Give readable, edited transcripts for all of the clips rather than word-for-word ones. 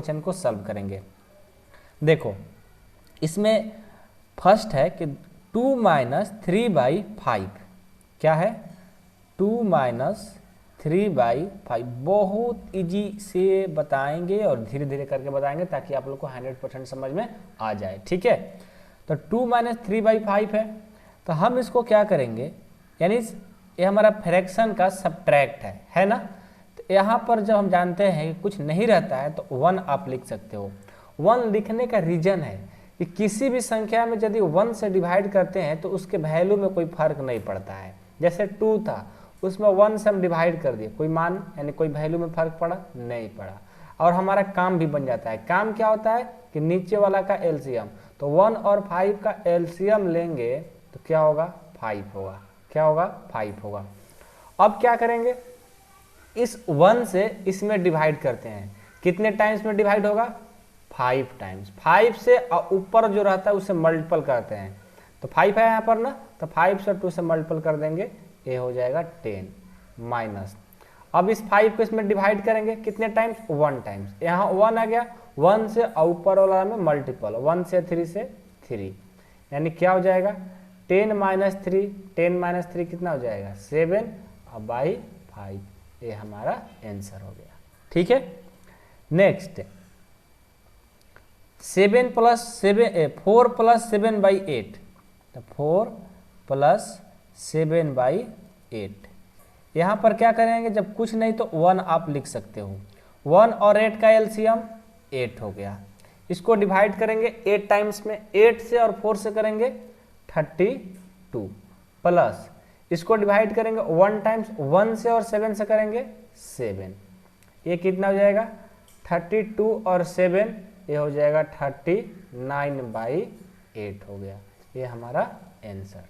Question को solve करेंगे। देखो इसमें फर्स्ट है कि 2 माइनस 3/5 क्या है, 2 माइनस 3/5। बहुत इजी से बताएंगे और धीरे धीरे करके बताएंगे ताकि आप लोग को 100% समझ में आ जाए, ठीक है। तो 2 माइनस 3/5 है, तो हम इसको क्या करेंगे, यानी ये हमारा फ्रैक्शन का सब्ट्रैक्ट है ना। तो यहाँ पर जब हम जानते हैं कि कुछ नहीं रहता है तो 1 आप लिख सकते हो। 1 लिखने का रीजन है कि किसी भी संख्या में यदि 1 से डिवाइड करते हैं तो उसके वैल्यू में कोई फर्क नहीं पड़ता है। जैसे 2 था, उसमें 1 से हम डिवाइड कर दिए, कोई मान यानी कोई वैल्यू में फर्क पड़ा नहीं पड़ा, और हमारा काम भी बन जाता है। काम क्या होता है कि नीचे वाला का एलसीएम, तो 1 और 5 का एलसीएम लेंगे तो क्या होगा, 5 होगा। क्या होगा, 5 होगा। अब क्या करेंगे, इस 1 से इसमें डिवाइड करते हैं, कितने टाइम्स में डिवाइड होगा, 5 टाइम्स। 5 से ऊपर जो रहता है उसे मल्टीपल करते हैं, तो 5 है यहाँ पर ना, तो 5 से 2 से मल्टीपल कर देंगे, ये हो जाएगा 10 माइनस। अब इस 5 को इसमें डिवाइड करेंगे कितने टाइम्स, 1 टाइम्स। यहाँ 1 आ गया, 1 से ऊपर वाला में मल्टीपल, 1 से 3 से 3, यानी क्या हो जाएगा 10 माइनस 3, 10 माइनस 3 कितना हो जाएगा 7 और बाई 5, ये हमारा आंसर हो गया, ठीक है। नेक्स्ट 4 प्लस 7/8, तो 4 प्लस 7/8। यहाँ पर क्या करेंगे, जब कुछ नहीं तो 1 आप लिख सकते हो। 1 और 8 का एलसीएम 8 हो गया। इसको डिवाइड करेंगे 8 टाइम्स में, 8 से और 4 से करेंगे 32, प्लस इसको डिवाइड करेंगे 1 टाइम्स, 1 से और 7 से करेंगे 7, ये कितना हो जाएगा 32 और 7, ये हो जाएगा 39/8 हो गया, ये हमारा आंसर।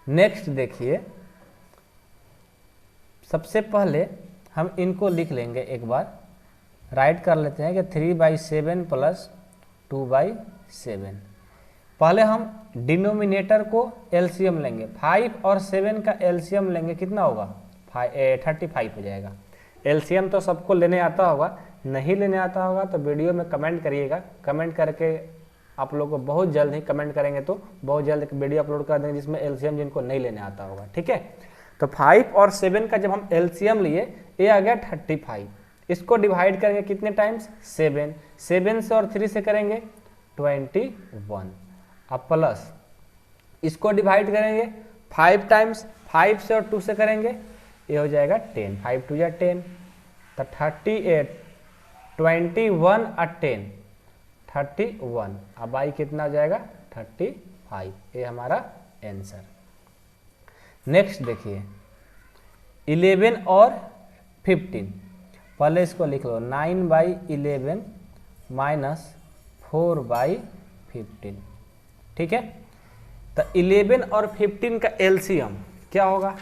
नेक्स्ट देखिए, सबसे पहले हम इनको लिख लेंगे, एक बार राइट कर लेते हैं कि 3/7 प्लस 2/7। पहले हम डिनोमिनेटर को एलसीएम लेंगे, 5 और 7 का एलसीएम लेंगे, कितना होगा 35 हो जाएगा। एलसीएम तो सबको लेने आता होगा, नहीं लेने आता होगा तो वीडियो में कमेंट करिएगा, कमेंट करके आप लोग को बहुत जल्द ही कमेंट करेंगे तो बहुत जल्द एक वीडियो अपलोड कर देंगे जिसमें एलसीएम जिनको नहीं लेने आता होगा, ठीक है। तो 5 और 7 का जब हम एलसीएम लिए, ये आ गया 35, इसको डिवाइड करेंगे कितने टाइम्स 7, 7 से और 3 से करेंगे 21, अब प्लस इसको डिवाइड करेंगे 5 टाइम्स, 5 से और 2 से करेंगे, ये हो जाएगा 10, 5 2 या 10, तो 38, 21 और 10 31, अब आई कितना हो जाएगा 35, ये हमारा आंसर। नेक्स्ट देखिए 11 और 15, पहले इसको लिख लो 9/11 माइनस 4/15, ठीक है। तो 11 और 15 का एलसीएम क्या होगा,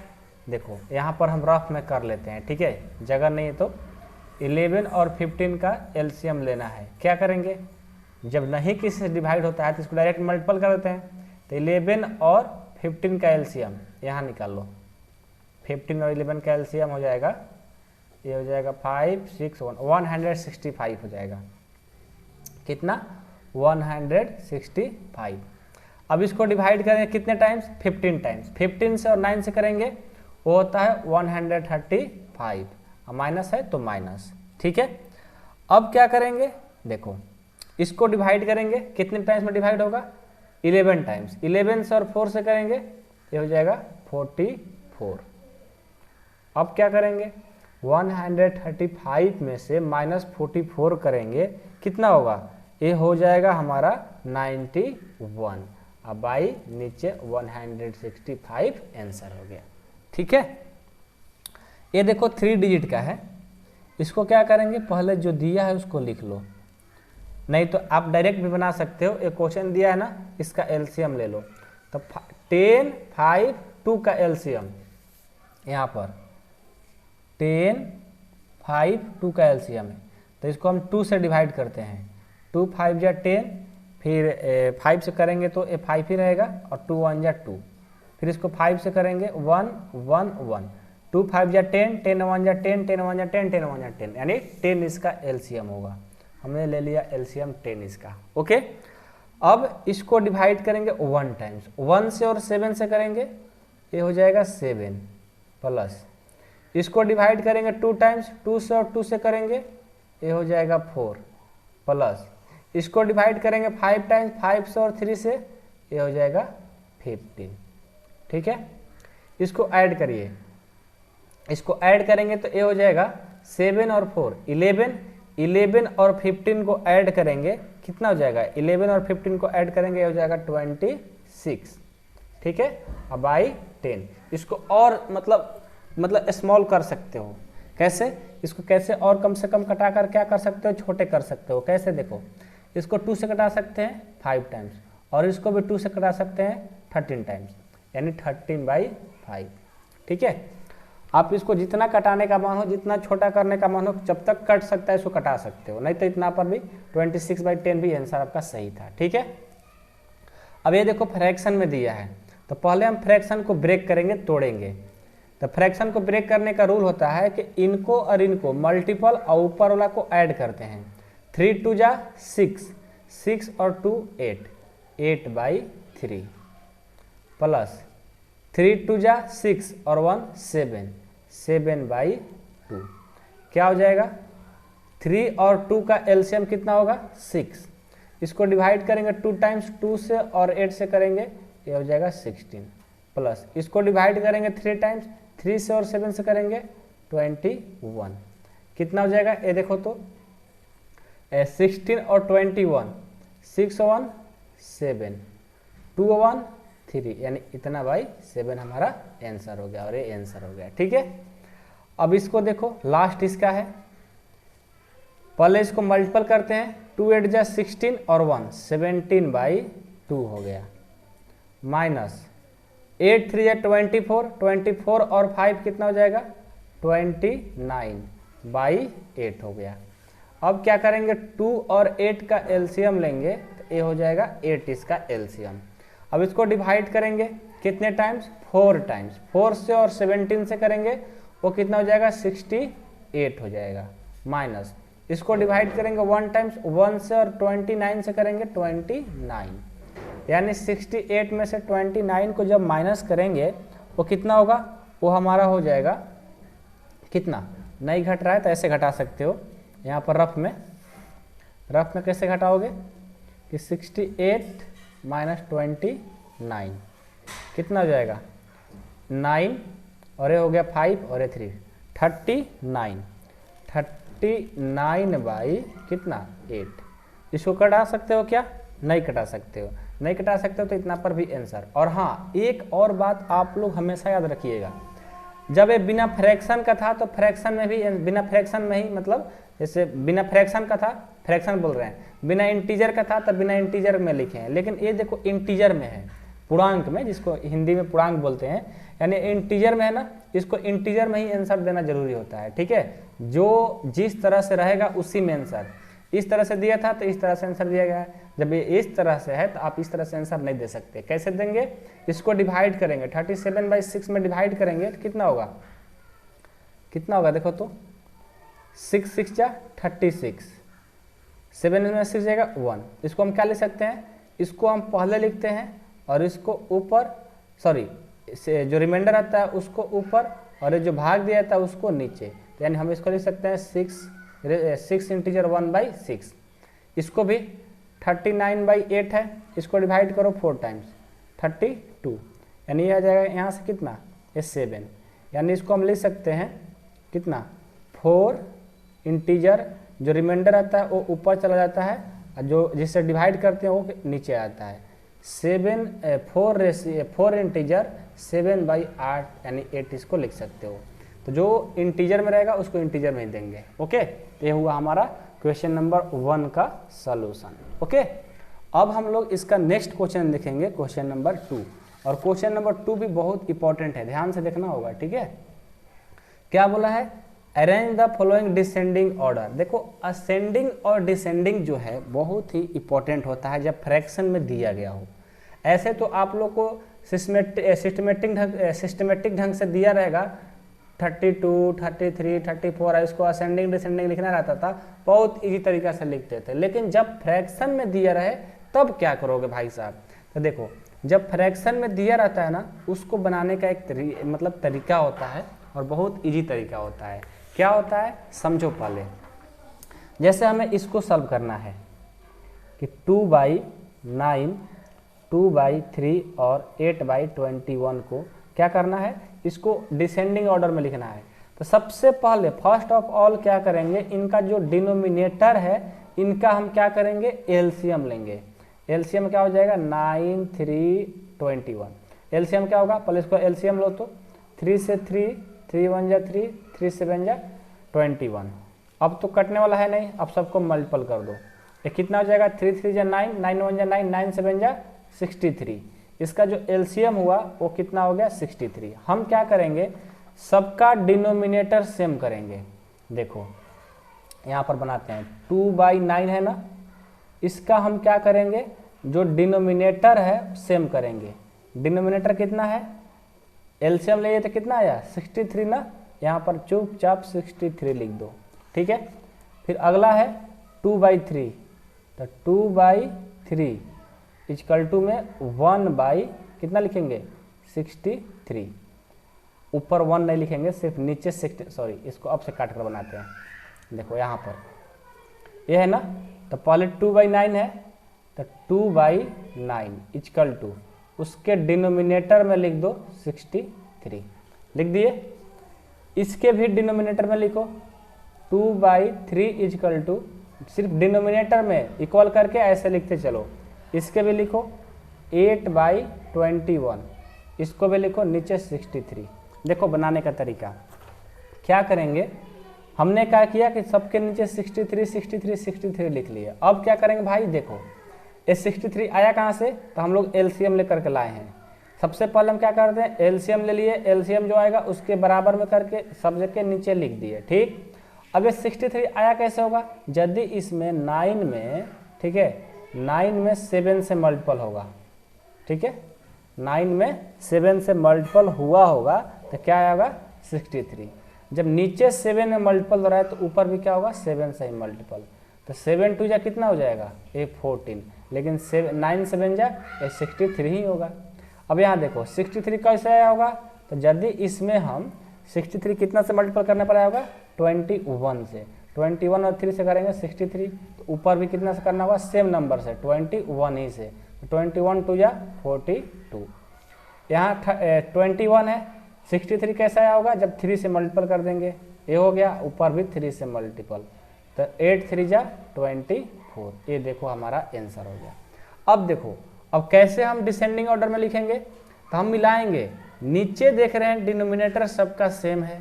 देखो यहाँ पर हम रफ में कर लेते हैं, ठीक है, जगह नहीं है तो 11 और 15 का एलसीएम लेना है। क्या करेंगे, जब नहीं किसी से डिवाइड होता है तो इसको डायरेक्ट मल्टीपल कर देते हैं, तो 11 और 15 का एलसीएम यहाँ निकाल लो, 15 और 11 का एलसीएम हो जाएगा, ये हो जाएगा 5 6 165 हो जाएगा, कितना 165। अब इसको डिवाइड करेंगे कितने टाइम्स 15 टाइम्स, 15 से और 9 से करेंगे वो होता है 135, माइनस है तो माइनस, ठीक है। अब क्या करेंगे, देखो इसको डिवाइड करेंगे कितने टाइम्स में डिवाइड होगा 11 टाइम्स, 11 से और 4 से करेंगे ये हो जाएगा 44। अब क्या करेंगे 135 में से -44 करेंगे, कितना होगा, ये हो जाएगा हमारा 91, अब आई नीचे 165 आंसर हो गया, ठीक है। ये देखो 3 डिजिट का है, इसको क्या करेंगे, पहले जो दिया है उसको लिख लो, नहीं तो आप डायरेक्ट भी बना सकते हो। एक क्वेश्चन दिया है ना, इसका एलसीएम ले लो, तो 10 5 2 का एलसीएम, यहाँ पर 10 5 2 का एलसीएम है, तो इसको हम 2 से डिवाइड करते हैं, 2 5 या 10, फिर 5 से करेंगे तो ये 5 ही रहेगा, और 2 1 या 2, फिर इसको 5 से करेंगे 1 1 1, 2 5 जा 10, 10 1 जा 10, 10 1 जा 10, 10 1 जा 10, यानी 10 इसका एलसीएम होगा। हमने ले लिया एलसीएम 10 इसका। ओके, अब इसको डिवाइड करेंगे 1 टाइम्स, 1 से और 7 से करेंगे, ये हो जाएगा 7 प्लस इसको डिवाइड करेंगे 2 टाइम्स, 2 से और 2 से करेंगे, ये हो जाएगा 4 प्लस इसको डिवाइड करेंगे 5 टाइम्स, 5 से और 3 से, ये हो जाएगा 15। ठीक है, इसको ऐड करिए, इसको ऐड करेंगे तो ये हो जाएगा 7 और 4 11, 11 और 15 को ऐड करेंगे कितना हो जाएगा, 11 और 15 को ऐड करेंगे, ये हो जाएगा 26। ठीक है, अब बाई 10 इसको और मतलब स्मॉल कर सकते हो। कैसे, इसको कैसे और कम से कम कटा कर क्या कर सकते हो, छोटे कर सकते हो। कैसे, देखो इसको 2 से कटा सकते हैं 5 टाइम्स और इसको भी 2 से कटा सकते हैं 13 टाइम्स, यानी 13/5। ठीक है, आप इसको जितना कटाने का मन हो, जितना छोटा करने का मन हो, जब तक कट सकता है इसको कटा सकते हो, नहीं तो इतना पर भी 26/10 भी आंसर आपका सही था। ठीक है, अब ये देखो फ्रैक्शन में दिया है, तो पहले हम फ्रैक्शन को ब्रेक करेंगे, तोड़ेंगे। तो फ्रैक्शन को ब्रेक करने का रूल होता है कि इनको और इनको मल्टीपल और ऊपर वाला को ऐड करते हैं। 3 2 जा 6, 6 और 2 8, 8/3 प्लस 3 2 जा 6 और 1 7, 7/2। क्या हो जाएगा, 3 और 2 का एलसीएम कितना होगा 6, इसको डिवाइड करेंगे 2 टाइम्स, 2 से और 8 से करेंगे, ये हो जाएगा 16 प्लस इसको डिवाइड करेंगे 3 टाइम्स, 3 से और 7 से करेंगे 21। कितना हो जाएगा, ये देखो तो 16 और 21, 6 1 7, 2 1 3, यानी इतना बाई 7 हमारा आंसर हो गया और ये आंसर हो गया। ठीक है, अब इसको देखो लास्ट इसका है, पहले इसको मल्टीपल करते हैं, 2 8 जा 16 और 1 17/2 हो गया, माइनस 8 3 जा 24, 24 और 5 कितना हो जाएगा 29/8 हो गया। अब क्या करेंगे, 2 और 8 का एलसीएम लेंगे, तो ये हो जाएगा 8 इसका एलसीएम। अब इसको डिवाइड करेंगे कितने टाइम्स, 4 टाइम्स, 4 से और 17 से करेंगे, वो कितना हो जाएगा 68 हो जाएगा, माइनस इसको डिवाइड करेंगे 1 टाइम्स, 1 से और 29 से करेंगे 29, यानी 68 में से 29 को जब माइनस करेंगे वो कितना होगा, वो हमारा हो जाएगा कितना, नहीं घट रहा है तो ऐसे घटा सकते हो, यहाँ पर रफ में कैसे घटाओगे कि 68 माइनस 29 कितना हो जाएगा 9 और ये हो गया 5 और ये 3, 39 बाई कितना 8। इसको कटा सकते हो क्या, नहीं कटा सकते हो, नहीं कटा सकते हो तो इतना पर भी आंसर। और हाँ, एक और बात आप लोग हमेशा याद रखिएगा, जब ये बिना फ्रैक्शन का था तो फ्रैक्शन में भी, बिना फ्रैक्शन में ही मतलब जैसे बिना फ्रैक्शन का था, फ्रैक्शन बोल रहे हैं, बिना इंटीजर का था तो बिना इंटीजर में लिखे हैं, लेकिन ये देखो इंटीजर में है, पूर्णांक में, जिसको हिंदी में पूर्णांक बोलते हैं, यानी इंटीजर में है ना, इसको इंटीजर में ही आंसर देना जरूरी होता है। ठीक है, जो जिस तरह से रहेगा उसी में आंसर, इस तरह से दिया था तो इस तरह से आंसर दिया गया है, जब ये इस तरह से है तो आप इस तरह से आंसर नहीं दे सकते। कैसे देंगे, इसको डिवाइड करेंगे, 37/6 में डिवाइड करेंगे तो कितना होगा, देखो तो 6 6 जा 36, 7 में 6 जाएगा 1, इसको हम क्या लिख सकते हैं, इसको हम पहले लिखते हैं और इसको ऊपर, सॉरी जो रिमाइंडर आता है उसको ऊपर और ये जो भाग दिया था उसको नीचे, तो यानी हम इसको लिख सकते हैं 6 इंटीजर 1/6। इसको भी 39/8 है, इसको डिवाइड करो 4 टाइम्स, 32, यानी ये आ जाएगा यहाँ से कितना, ये 7, यानी इसको हम लिख सकते हैं कितना 4 इंटीजर, जो रिमाइंडर आता है वो ऊपर चला जाता है और जो जिससे डिवाइड करते हैं वो नीचे आता है, 4 इंटीजर 7/8, यानी 8 इसको लिख सकते हो। तो जो इंटीजर में रहेगा उसको इंटीजर में ही देंगे। ओके, तो ये हुआ हमारा क्वेश्चन नंबर 1 का सॉल्यूशन। ओके, अब हम लोग इसका नेक्स्ट क्वेश्चन देखेंगे, क्वेश्चन नंबर 2, और क्वेश्चन नंबर 2 भी बहुत इंपॉर्टेंट है, ध्यान से देखना होगा। ठीक है, क्या बोला है, arrange the following descending order. देखो असेंडिंग और डिसेंडिंग जो है बहुत ही इंपॉर्टेंट होता है जब फ्रैक्शन में दिया गया हो। ऐसे तो आप लोग को सिस्टमेटिक ढंग से दिया रहेगा 32, 33, 34 है, इसको असेंडिंग डिसेंडिंग लिखना रहता था, बहुत इजी तरीका से लिखते थे। लेकिन जब फ्रैक्शन में दिया रहे तब क्या करोगे भाई साहब? तो देखो, जब फ्रैक्शन में दिया रहता है ना, उसको बनाने का एक तरीका होता है और बहुत इजी तरीका होता है। क्या होता है समझो पहले। जैसे हमें इसको सॉल्व करना है कि 2/9, 2/3 और 8/21 को क्या करना है, इसको डिसेंडिंग ऑर्डर में लिखना है। तो सबसे पहले फर्स्ट ऑफ ऑल क्या करेंगे, इनका जो डिनोमिनेटर है इनका हम क्या करेंगे, एलसीएम लेंगे। एलसीएम क्या हो जाएगा 9, 3, 21। एलसीएम क्या होगा, पहले इसको एलसीएम लो तो 3 से 3, 3 1 जा 3, 3 7 जा 21। अब तो कटने वाला है नहीं, अब सबको मल्टीपल कर दो। ये कितना हो जाएगा 3 3 जा 9, 9 1 जा 9, 9 7 जा 63। इसका जो एलसीएम हुआ वो कितना हो गया 63। हम क्या करेंगे, सबका डिनोमिनेटर सेम करेंगे। देखो यहाँ पर बनाते हैं 2/9 है ना, इसका हम क्या करेंगे, जो डिनोमिनेटर है सेम करेंगे। डिनोमिनेटर कितना है, एलसीएम लिए तो कितना आया 63 ना, यहाँ पर चुपचाप 63 लिख दो, ठीक है। फिर अगला है 2/3, तो 2/3 इक्वल टू में 1/ कितना लिखेंगे 63। ऊपर 1 नहीं लिखेंगे, सिर्फ नीचे 60, सॉरी इसको अब से काट कर बनाते हैं। देखो यहाँ पर ये है ना, तो पहले 2/9 है, तो 2/9 इक्वल टू उसके डिनोमिनेटर में लिख दो 63, लिख दिए। इसके भी डिनोमिनेटर में लिखो 2/3 इक्वल टू, सिर्फ डिनोमिनेटर में इक्वल करके ऐसे लिखते चलो। इसके भी लिखो 8/21, इसको भी लिखो नीचे 63। देखो बनाने का तरीका क्या करेंगे, हमने क्या किया कि सबके नीचे 63 63 63 लिख लिए। अब क्या करेंगे भाई, देखो ये 63 आया कहाँ से, तो हम लोग एलसीएम लेकर के लाए हैं। सबसे पहले हम क्या करते हैं, एलसीएम ले लिए, एलसीएम जो आएगा उसके बराबर में करके सब के नीचे लिख दिए, ठीक। अब ये 63 आया कैसे होगा, यदि इसमें 9 में, ठीक है, 9 में 7 से मल्टीपल होगा, ठीक है, 9 में 7 से मल्टीपल हुआ होगा तो क्या आएगा 63। जब नीचे 7 में मल्टीपल हो रहा है तो ऊपर भी क्या होगा 7 से ही मल्टीपल, तो 7 2 जा कितना हो जाएगा 14, लेकिन 9 7 जा 63 ही होगा। अब यहाँ देखो 63 कैसे आया होगा, तो यदि इसमें हम 63 कितना से मल्टीपल करना पड़ा होगा 21 से, 21 और 3 से करेंगे 63, तो ऊपर भी कितना से करना होगा सेम नंबर से 21 ही से, 21 2 जा 42। यहाँ 21 है, 63 कैसा आया होगा जब 3 से मल्टीपल कर देंगे, ये हो गया, ऊपर भी 3 से मल्टीपल, तो 8 3 जा 24। ये देखो हमारा आंसर हो गया। अब देखो अब कैसे हम डिसेंडिंग ऑर्डर में लिखेंगे, तो हम मिलाएंगे, नीचे देख रहे हैं डिनोमिनेटर सबका सेम है,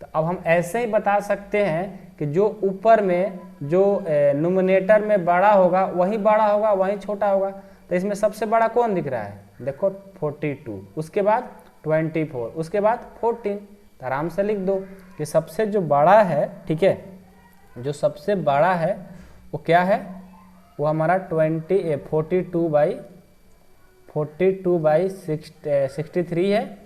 तो अब हम ऐसे ही बता सकते हैं कि जो ऊपर में जो नोमिनेटर में बड़ा होगा वही बड़ा होगा वही छोटा होगा। तो इसमें सबसे बड़ा कौन दिख रहा है, देखो 42, उसके बाद 24, उसके बाद 14। तो आराम से लिख दो कि सबसे जो बड़ा है, ठीक है, जो सबसे बड़ा है वो क्या है, वो हमारा 42/63 है,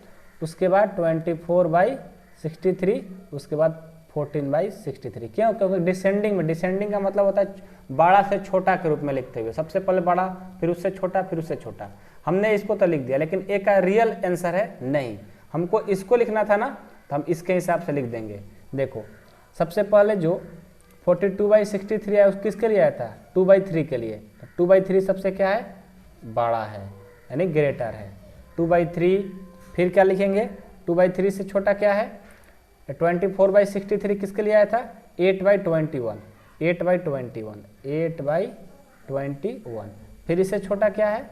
उसके बाद 24/63, उसके बाद 14/63। क्यों, क्योंकि डिसेंडिंग में, डिसेंडिंग का मतलब होता है बड़ा से छोटा के रूप में लिखते हुए, सबसे पहले बड़ा फिर उससे छोटा फिर उससे छोटा। हमने इसको तो लिख दिया, लेकिन एक का रियल आंसर है नहीं, हमको इसको लिखना था ना, तो हम इसके हिसाब से लिख देंगे। देखो सबसे पहले जो 42/63 है उस किसके लिए आया था 2/3 के लिए, 2/3 सबसे क्या है बड़ा है यानी ग्रेटर है 2/3। फिर क्या लिखेंगे 2/3 से छोटा क्या है 24/63 किसके लिए आया था 8/21, 8/21, 8/21। फिर इससे छोटा क्या है,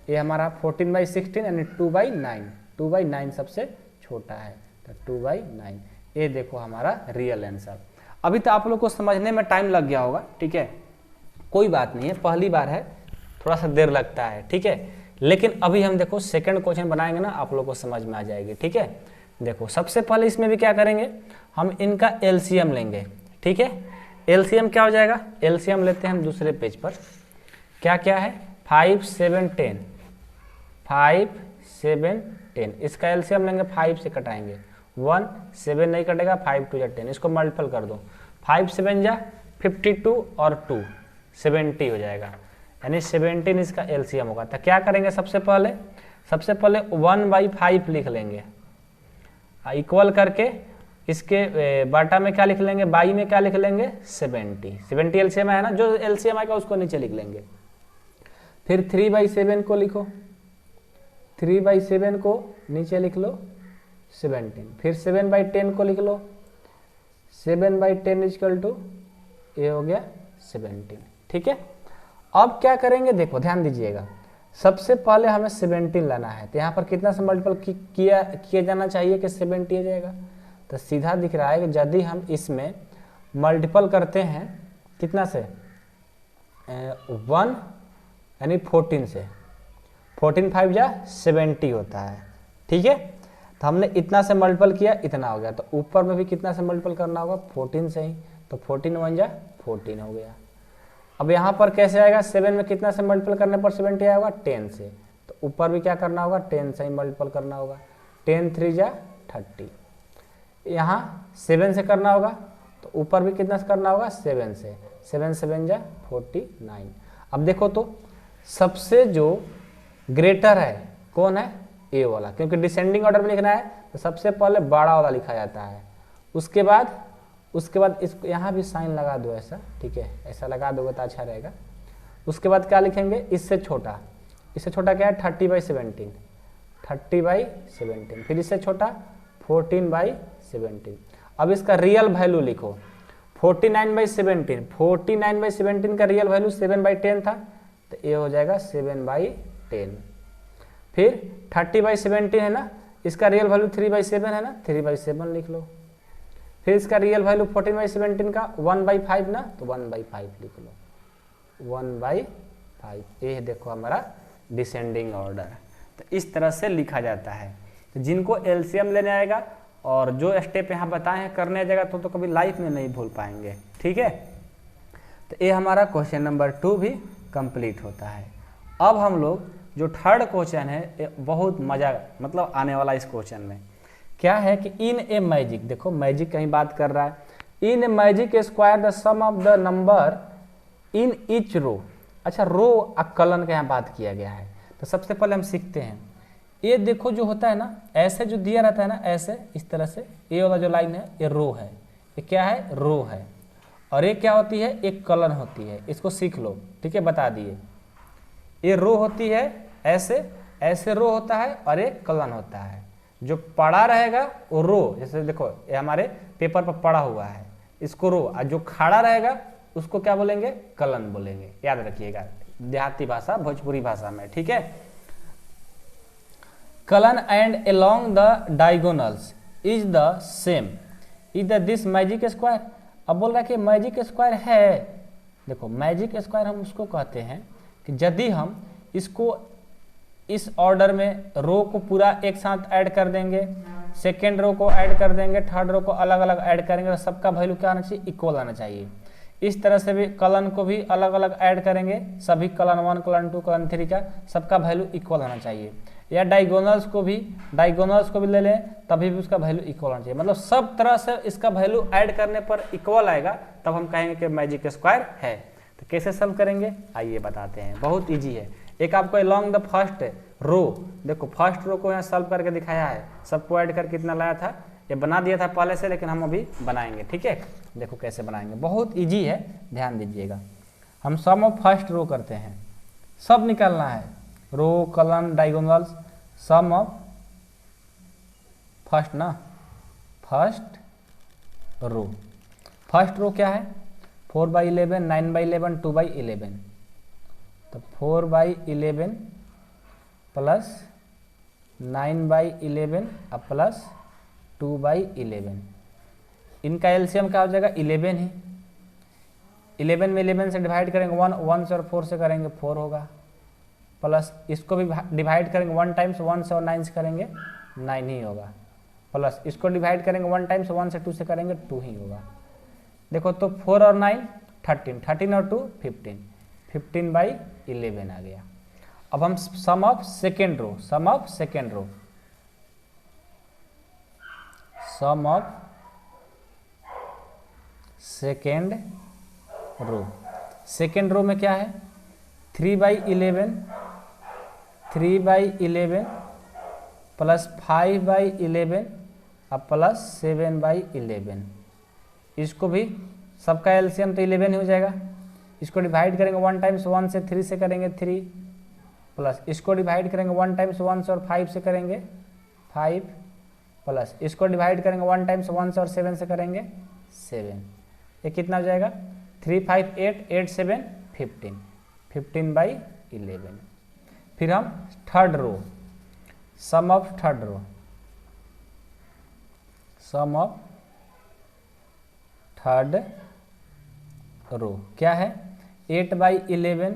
ये हमारा 14/16 यानी 2/9, 2/9 सबसे छोटा है, तो 2/9। ये देखो हमारा रियल आंसर। अभी तो आप लोग को समझने में टाइम लग गया होगा, ठीक है, कोई बात नहीं है, पहली बार है, थोड़ा सा देर लगता है, ठीक है, लेकिन अभी हम देखो सेकंड क्वेश्चन बनाएंगे ना, आप लोग को समझ में आ जाएगी, ठीक है। देखो सबसे पहले इसमें भी क्या करेंगे, हम इनका एलसीएम लेंगे, ठीक है। एलसीएम क्या हो जाएगा, एलसीएम लेते हैं हम दूसरे पेज पर, क्या क्या है 5 7 10, 5 7 10, इसका एलसीएम लेंगे 5 से कटाएंगे, 1, 7 नहीं कटेगा, 5 2 जा 10, इसको मल्टीपल कर दो, 5 7 जा 52 और 2 70 हो जाएगा, यानी 17 इसका एलसीएम होगा। तो क्या करेंगे सबसे पहले 1/5 लिख लेंगे, इक्वल करके इसके बाटा में क्या लिख लेंगे, बाई में क्या लिख लेंगे 70 एलसीएम है ना, जो एलसीएम आएगा उसको नीचे लिख लेंगे। फिर 3/7 को लिखो, 3/7 को नीचे लिख लो 17, फिर 7/10 को लिख लो, 7/10 इक्वल टू ये हो गया 17। ठीक है, अब क्या करेंगे देखो ध्यान दीजिएगा, सबसे पहले हमें 17 लाना है, तो यहाँ पर कितना से मल्टीपल किया जाना चाहिए कि 70 आ जाएगा। तो सीधा दिख रहा है कि यदि हम इसमें मल्टीपल करते हैं कितना से 1 यानी 14 से, 14 5 जा 70 होता है। ठीक है, तो हमने इतना से मल्टीपल किया, इतना हो गया, तो ऊपर में भी कितना से मल्टीपल करना होगा 14 से ही, तो 14 1 जा 14 हो गया। अब यहाँ पर कैसे आएगा, 7 में कितना से मल्टीपल करने पर 70 आएगा 10 से, तो ऊपर भी क्या करना होगा 10 से ही मल्टीपल करना होगा, 10 3 जा 30। यहाँ 7 से करना होगा, तो ऊपर भी कितना से करना होगा 7 से, 7 7 जा 49। अब देखो तो सबसे जो ग्रेटर है कौन है, ए वाला, क्योंकि डिसेंडिंग ऑर्डर में लिखना है तो सबसे पहले बड़ा वाला लिखा जाता है, उसके बाद इसको यहाँ भी साइन लगा दो ऐसा, ठीक है, ऐसा लगा दोगे तो अच्छा रहेगा। उसके बाद क्या लिखेंगे, इससे छोटा क्या है 30/17, 30/17, फिर इससे छोटा 14/17। अब इसका रियल वैल्यू लिखो 49/17, 49/17 का रियल वैल्यू 7/10 था, तो ये हो जाएगा 7/10। फिर 30/17 है ना, इसका रियल वैल्यू 3/7 है ना, 3/7 लिख लो। फिर इसका रियल वैल्यू 14/17 का 1/5 ना, तो 1/5 लिख लो, 1/5। ये देखो हमारा डिसेंडिंग ऑर्डर। तो इस तरह से लिखा जाता है। तो जिनको एलसीएम लेने आएगा और जो स्टेप यहाँ बताए हैं करने जाएगा तो कभी लाइफ में नहीं भूल पाएंगे। ठीक है, तो ये हमारा क्वेश्चन नंबर 2 भी कंप्लीट होता है। अब हम लोग जो थर्ड क्वेश्चन है, ये बहुत मजा मतलब आने वाला इस क्वेश्चन में क्या है कि इन ए मैजिक, देखो मैजिक कहीं बात कर रहा है, in a magic square the sum of the number in each row. अच्छा, रो अक्कलन का यहाँ बात किया गया है। तो सबसे पहले हम सीखते हैं, ये देखो जो होता है ना, ऐसे जो दिया रहता है ना, ऐसे इस तरह से, ये वाला जो लाइन है ये रो है, ये क्या है रो है, और ये क्या होती है एक कलन होती है, इसको सीख लो। ठीक है, बता दिए, ये रो होती है ऐसे रो होता है और एक कलन होता है। जो पड़ा रहेगा वो रो, जैसे देखो ये हमारे पेपर पर पड़ा हुआ है, इसको रो, और जो खड़ा रहेगा उसको क्या बोलेंगे कलन बोलेंगे, याद रखिएगा देहाती भाषा भोजपुरी भाषा में। ठीक है, kiln and along the diagonals is the same is the this magic square. अब बोल रहा है कि मैजिक स्क्वायर है। देखो मैजिक स्क्वायर हम उसको कहते हैं कि यदि हम इसको इस ऑर्डर में रो को पूरा एक साथ ऐड कर देंगे, सेकेंड रो को ऐड कर देंगे, थर्ड रो को अलग अलग ऐड करेंगे, तो सबका वैल्यू क्या आना चाहिए इक्वल आना चाहिए। इस तरह से भी कलन को भी अलग अलग ऐड करेंगे, सभी कलन 1 कलन 2 कलन 3 का सबका वैल्यू इक्वल आना चाहिए। या डायगोनल्स को भी ले लें तभी भी उसका वैल्यू इक्वल आना चाहिए। मतलब सब तरह से इसका वैल्यू ऐड करने पर इक्वल आएगा, तब हम कहेंगे कि मैजिक स्क्वायर है। तो कैसे सॉल्व करेंगे आइए बताते हैं, बहुत इजी है। एक आपको अलोंग द फर्स्ट रो, देखो फर्स्ट रो को यहाँ सॉल्व करके दिखाया है, सबको ऐड कर कितना लाया था, ये बना दिया था पहले से, लेकिन हम अभी बनाएंगे। ठीक है, देखो कैसे बनाएंगे, बहुत इजी है, ध्यान दीजिएगा। हम सम ऑफ फर्स्ट रो करते हैं, सब निकालना है, row column diagonals, sum of first ना, फर्स्ट रो। फर्स्ट रो क्या है 4/11, 9/11, 2/11, तो 4/11 प्लस 9/11 और प्लस 2/11, इनका एलसीएम क्या हो जाएगा 11 ही। 11 में 11 से डिवाइड करेंगे 1 से और 4 से करेंगे 4 होगा, प्लस इसको भी डिवाइड करेंगे 1 टाइम्स 1 से और 9 से करेंगे 9 ही होगा, प्लस इसको डिवाइड करेंगे 1 टाइम्स 1 से 2 से करेंगे 2 ही होगा। देखो तो 4 और 9 13, 13 और 2 15, 15/11 आ गया। अब हम sum of second row, sum of second row. Second row में क्या है, 3/11 3/11 प्लस 5/11 और प्लस 7/11। इसको भी सबका एलसीएम तो 11 ही हो जाएगा। इसको डिवाइड करेंगे 1 टाइम्स 1 से 3 से करेंगे 3, प्लस इसको डिवाइड करेंगे 1 टाइम्स 1 से और 5 से करेंगे 5, प्लस इसको डिवाइड करेंगे 1 टाइम्स 1 से और 7 से करेंगे 7। ये कितना हो जाएगा, 3 5 8 8 7 15, 15/11। फिर हम third row, sum of third row, sum of third row क्या है, 8/11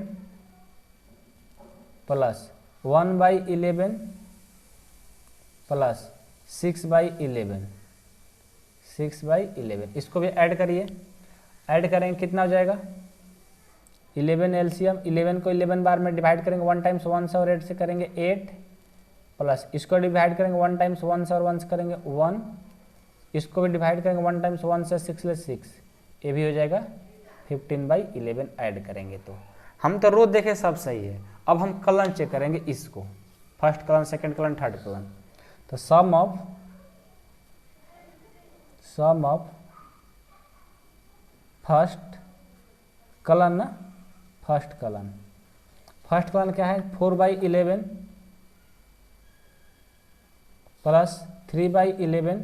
प्लस 1/11 प्लस 6/11, 6/11। इसको भी ऐड करिए, ऐड करेंगे कितना हो जाएगा, 11 एलसीएम, 11 को 11 बार में डिवाइड करेंगे 1 टाइम्स 1 से और 8 से करेंगे 8, प्लस इसको डिवाइड करेंगे 1 टाइम्स 1 से और 1 से करेंगे 1, इसको भी डिवाइड करेंगे 1 टाइम्स 1 से 6 ले 6, ये भी हो जाएगा 15/11। ऐड करेंगे तो हम तो रो देखे सब सही है। अब हम कलन चेक करेंगे इसको, first kiln, second kiln, third kiln. तो सम ऑफ फर्स्ट कलन ना, फर्स्ट कलन क्या है, 4/11 प्लस 3/11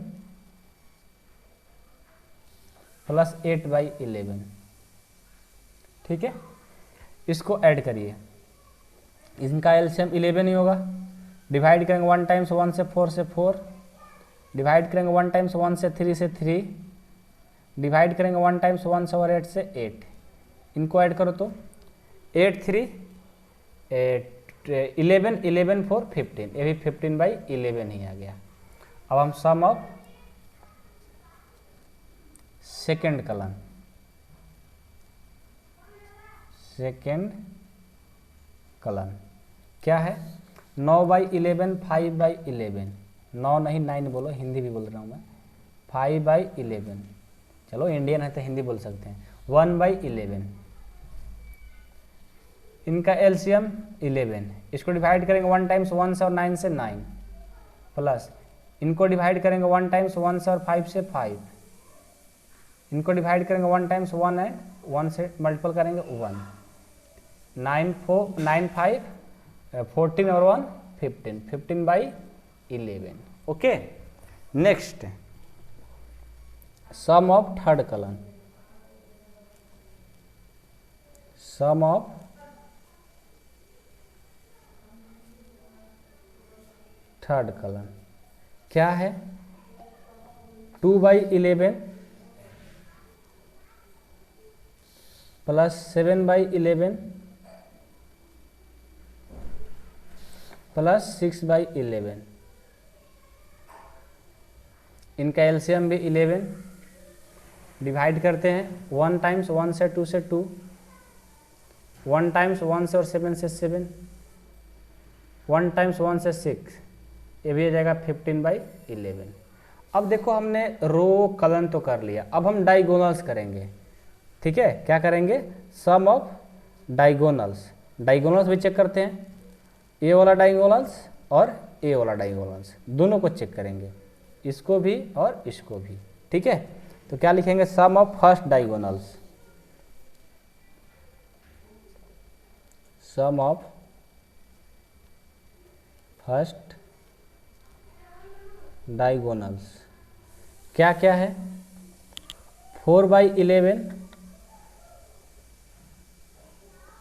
प्लस 8/11। ठीक है, इसको ऐड करिए, इनका एलसीएम 11 ही होगा। डिवाइड करेंगे 1 टाइम्स 1 से 4 से 4, डिवाइड करेंगे 1 टाइम्स 1 से 3 से 3, डिवाइड करेंगे 1 टाइम्स 1 से और 8 से 8। इनको ऐड करो तो 8 3 8 11 11 4 15, ये भी 15/11 ही आ गया। अब हम sum of second column, second column क्या है, 9/11 5/11, 9 नहीं 9 बोलो, हिंदी भी बोल रहा हूँ मैं, 5/11, चलो इंडियन है तो हिंदी बोल सकते हैं, 1/11। इनका एलसीएम 11, इसको डिवाइड करेंगे 1 टाइम्स 1 से और 9 से 9, प्लस इनको डिवाइड करेंगे 1 टाइम्स 1 से और 5 से 5, इनको डिवाइड करेंगे 1 टाइम्स 1 एंड 1 से मल्टीपल करेंगे 1, 9 4 9 5 14 और 1 15, 15/11। Okay, next sum of third column, sum of third column क्या है, 2/11 प्लस 7/11 प्लस 6/11। इनका एलसीएम भी 11, डिवाइड करते हैं 1 टाइम्स 1 से 2 से 2, 1 टाइम्स 1 से और 7 से 7, 1 टाइम्स 1 से 6, ये भी हो जाएगा 15/11। अब देखो हमने रो कलन तो कर लिया, अब हम डायगोनल्स करेंगे। ठीक है, क्या करेंगे, सम ऑफ डायगोनल्स, डायगोनल्स भी चेक करते हैं, ए वाला डायगोनल्स और ए वाला डायगोनल्स दोनों को चेक करेंगे, इसको भी और इसको भी। ठीक है, तो क्या लिखेंगे, sum of first diagonals, sum of first diagonals क्या क्या है, 4/11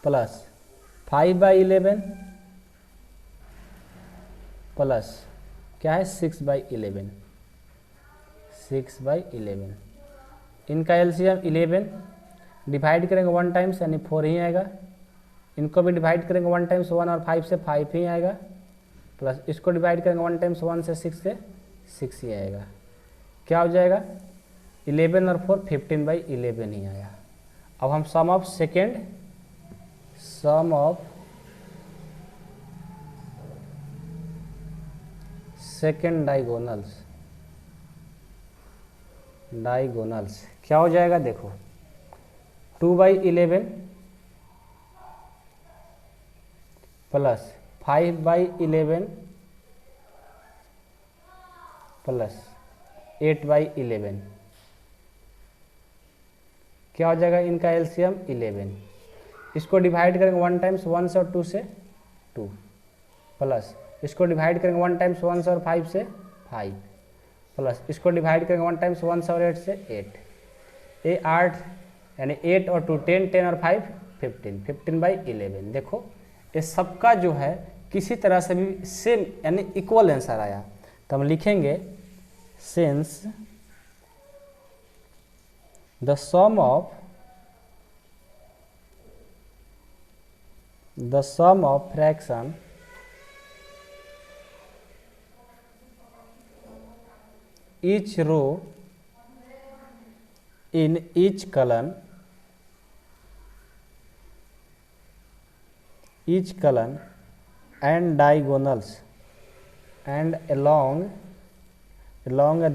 प्लस 5/11 प्लस क्या है 6/11, 6/11। इनका एलसीएम 11, डिवाइड करेंगे 1 टाइम्स यानी 4 ही आएगा, इनको भी डिवाइड करेंगे 1 टाइम्स 1 और 5 से 5 ही आएगा, प्लस इसको डिवाइड करेंगे 1 टाइम्स 1 से 6 ही आएगा। क्या हो जाएगा, 11 और 4 15/11 ही आया। अब हम sum of second, sum of second diagonals, diagonals क्या हो जाएगा, देखो 2/11 प्लस 5/11 प्लस 8/11 क्या हो जाएगा, इनका एलसीएम 11। इसको डिवाइड करेंगे 1 टाइम्स 1 से और 2 से 2 प्लस इसको डिवाइड करेंगे 1 टाइम्स 1 से और 5 से 5 प्लस इसको डिवाइड करेंगे 1 टाइम्स 1 से और 8 से 8। ये 8 यानी 8 और 2 10, 10 और 5 15, 15/11। देखो ये सबका जो है किसी तरह से भी सेम यानी इक्वल आंसर आया, तो हम लिखेंगे since the sum of fraction each row in each column and diagonals and along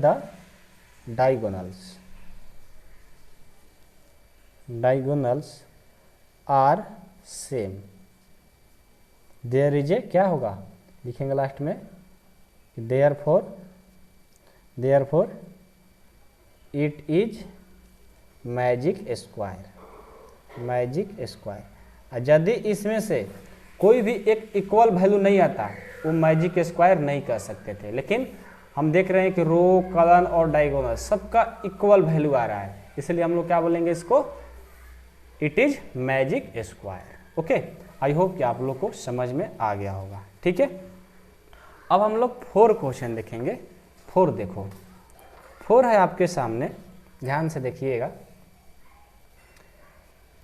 the diagonals are same, there is a क्या होगा, लिखेंगे लास्ट में therefore it is magic square. यदि इसमें से कोई भी एक इक्वल वैल्यू नहीं आता वो मैजिक स्क्वायर नहीं कर सकते थे, लेकिन हम देख रहे हैं कि रो कॉलम और डायगोनल सबका इक्वल वैल्यू आ रहा है, इसलिए हम लोग क्या बोलेंगे इसको, it is magic square. Okay, I hope कि आप लोग को समझ में आ गया होगा। ठीक है, अब हम लोग 4 क्वेश्चन देखेंगे। 4 देखो, 4 है आपके सामने, ध्यान से देखिएगा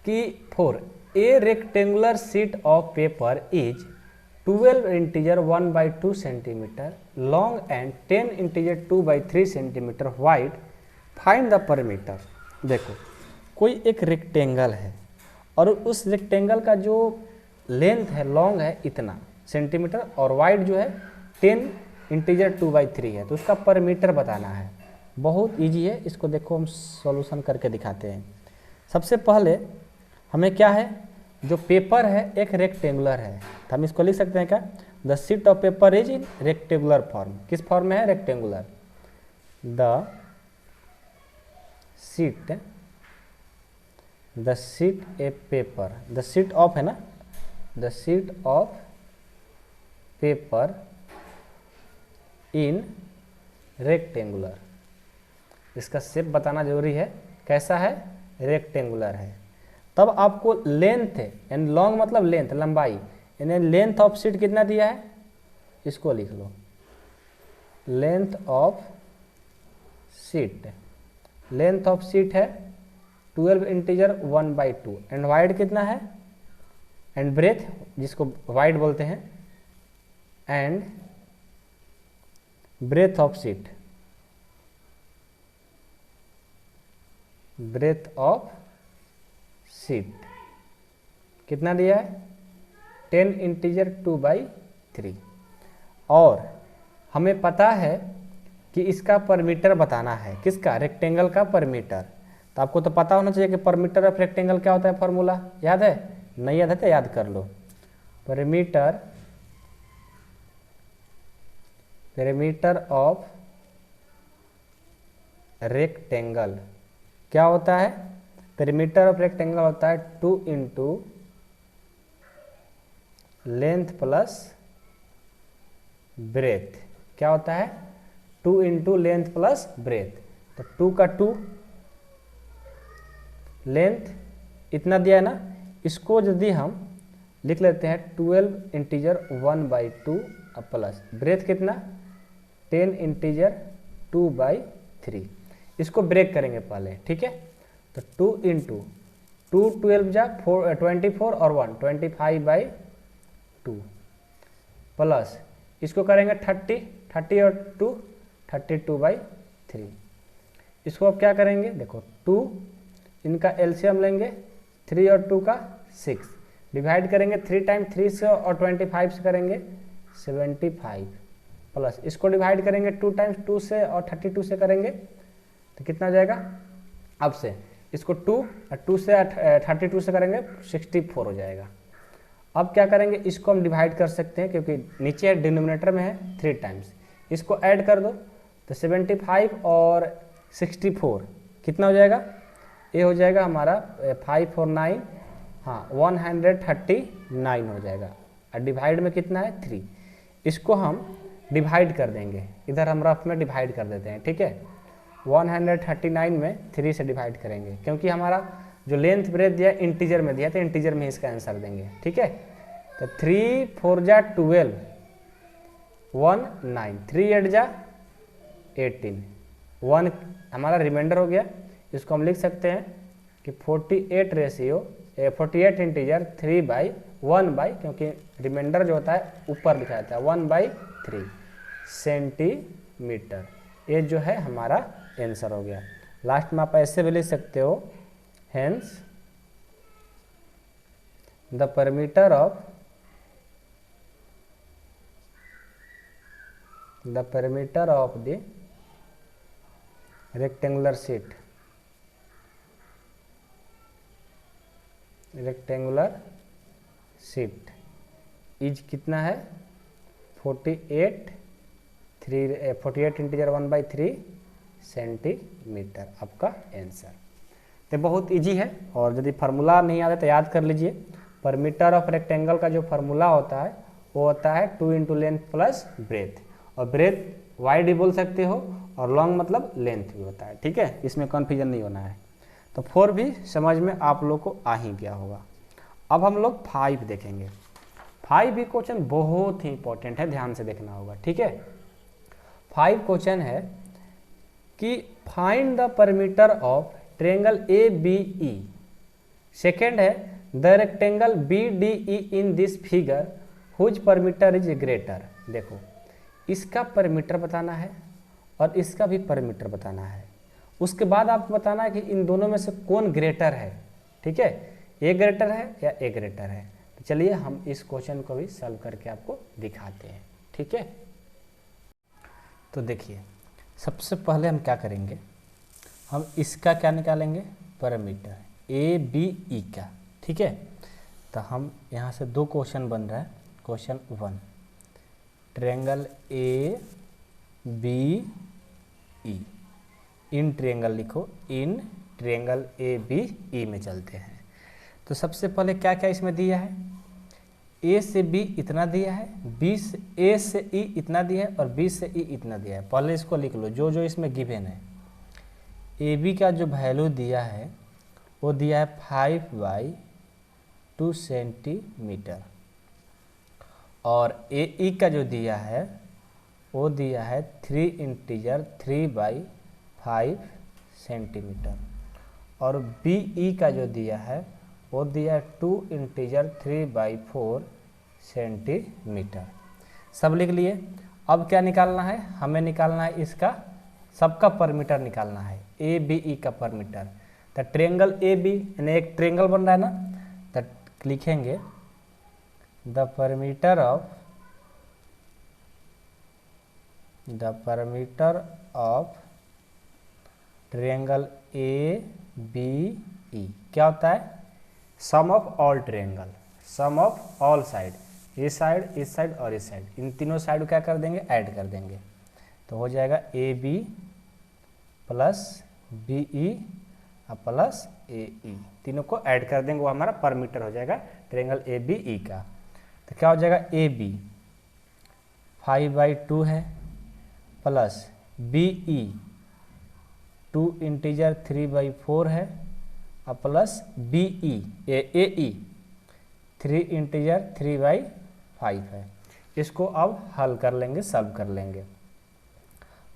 कि 4 ए rectangular sheet of paper is 12 integer 1/2 centimetre long and 10 integer 2/3 centimetre wide, find the perimeter. देखो कोई एक रेक्टेंगल है और उस रेक्टेंगल का जो लेंथ है लॉन्ग है इतना सेंटीमीटर और वाइड जो है 10 इंटीजर 2/3 है, तो उसका परमीटर बताना है। बहुत इजी है, इसको देखो हम सॉल्यूशन करके दिखाते हैं। सबसे पहले हमें क्या है, जो पेपर है एक रेक्टेंगुलर है, तो हम इसको लिख सकते हैं क्या, the sheet of paper is in rectangular form. किस फॉर्म में है, rectangular. The sheet A paper, the sheet of है ना, the sheet of paper in rectangular, इसका शेप बताना जरूरी है, कैसा है, रेक्टेंगुलर है। तब आपको लेंथ है एंड लॉन्ग मतलब लेंथ लंबाई, यानी लेंथ ऑफ शीट कितना दिया है, इसको लिख लो, length of sheet, length of sheet है 12 इंटीजर 1/2 एंड वाइड कितना है, एंड ब्रेथ जिसको वाइड बोलते हैं, and breadth of sheet, breadth of sheet कितना दिया है, 10 इंटीजर 2/3। और हमें पता है कि इसका परमीटर बताना है, किसका, रेक्टेंगल का परमीटर। तो आपको तो पता होना चाहिए कि परमीटर ऑफ रेक्टेंगल क्या होता है, फॉर्मूला याद है, नहीं याद है तो याद कर लो। perimeter ऑफ रेक्टेंगल क्या होता है, perimeter ऑफ रेक्टेंगल होता है 2 इंटू लेंथ प्लस ब्रेथ। क्या होता है, 2 इंटू लेंथ प्लस ब्रेथ, तो 2 का 2, लेंथ इतना दिया है ना, इसको यदि हम लिख लेते हैं 12 इंटीजर 1/2 प्लस ब्रेथ कितना 10 इंटीजर 2/3, इसको ब्रेक करेंगे पहले। ठीक है, तो 2 इंटू 2 12 जा 24 और 1 25/2 प्लस इसको करेंगे 30 और 2 32/3। इसको अब क्या करेंगे, देखो 2 इनका एलसीएम लेंगे, 3 और 2 का 6, डिवाइड करेंगे 3 टाइम 3 से और 25 से करेंगे 75 प्लस इसको डिवाइड करेंगे 2 टाइम्स 2 से और 32 से करेंगे तो कितना हो जाएगा, अब से इसको 2 से 32 से करेंगे 64 हो जाएगा। अब क्या करेंगे, इसको हम डिवाइड कर सकते हैं क्योंकि नीचे डिनोमिनेटर में है 3 टाइम्स, इसको ऐड कर दो तो 75 और 64 कितना हो जाएगा, ये हो जाएगा हमारा 5 और 9, हाँ 139 हो जाएगा। और डिवाइड में कितना है 3, इसको हम डिवाइड कर देंगे, इधर हम रफ में डिवाइड कर देते हैं, ठीक है। 139 में 3 से डिवाइड करेंगे क्योंकि हमारा जो लेंथ ब्रेथ दिया इंटीजर में दिया तो इंटीजर में इसका आंसर देंगे, ठीक है। तो 3 4 जा 12, 1 9, 3 8 जा 18, 1 हमारा रिमाइंडर हो गया। इसको हम लिख सकते हैं कि 48 रेशियो 48 इंटीजर 3/1 बाई, क्योंकि रिमाइंडर जो होता है ऊपर लिखा जाता है 1/3 सेंटीमीटर। ये जो है हमारा आंसर हो गया। लास्ट में आप ऐसे भी लिख सकते हो, hence the perimeter of the rectangular sheet is कितना है 48 इंटीजर 1/3 सेंटीमीटर, आपका आंसर। तो बहुत इजी है, और यदि फार्मूला नहीं आता तो याद कर लीजिए। परमीटर ऑफ रेक्टेंगल का जो फार्मूला होता है वो होता है 2 इंटू लेंथ प्लस ब्रेथ, और ब्रेथ वाइड भी बोल सकते हो और लॉन्ग मतलब लेंथ भी होता है, ठीक है। इसमें कन्फ्यूजन नहीं होना है। तो 4 भी समझ में आप लोग को आ ही गया होगा। अब हम लोग 5 देखेंगे। 5 भी क्वेश्चन बहुत ही इंपॉर्टेंट है, ध्यान से देखना होगा, ठीक है। 5 क्वेश्चन है कि find the perimeter of triangle ABE। Second है the rectangle BDE in this figure whose perimeter is greater. देखो इसका perimeter बताना है और इसका भी perimeter बताना है। उसके बाद आपको बताना है कि इन दोनों में से कौन ग्रेटर है, ठीक है। ए ग्रेटर है या ए ग्रेटर है। तो चलिए हम इस क्वेश्चन को भी सॉल्व करके आपको दिखाते हैं, ठीक है। तो देखिए सबसे पहले हम क्या करेंगे, हम इसका क्या निकालेंगे, perimeter ABE का, ठीक है। तो हम यहाँ से 2 क्वेश्चन बन रहा है। Question 1 triangle ABE, in triangle लिखो, इन ट्रायंगल ABE में चलते हैं। तो सबसे पहले क्या क्या इसमें दिया है, A से B इतना दिया है, B से A से E इतना दिया है और B से E इतना दिया है। पहले इसको लिख लो जो जो इसमें गिवन है। AB का जो वैल्यू दिया है वो दिया है 5/2 सेंटीमीटर, और AE का जो दिया है वो दिया है 3 इंटीजर 3/5 सेंटीमीटर, और BE का जो दिया है वो दिया है 2 इंटीजर 3/4 सेंटीमीटर। सब लिख लिए। अब क्या निकालना है, हमें निकालना है इसका सबका perimeter निकालना है, ABE का perimeter। तो ट्रायंगल AB यानी एक ट्रायंगल बन रहा है ना, तो लिखेंगे the perimeter of triangle ABE क्या होता है, sum of all triangle, sum of all side, इस साइड और इस साइड, इन तीनों साइड क्या कर देंगे, ऐड कर देंगे। तो हो जाएगा AB plus BE plus AE, तीनों को ऐड कर देंगे, वो हमारा perimeter हो जाएगा ट्रायंगल ABE का। तो क्या हो जाएगा, AB 5/2 है प्लस BE 2 इंटीजर 3/4 है और प्लस AE 3 इंटीजर 3/5 है। इसको अब हल कर लेंगे, सॉल्व कर लेंगे।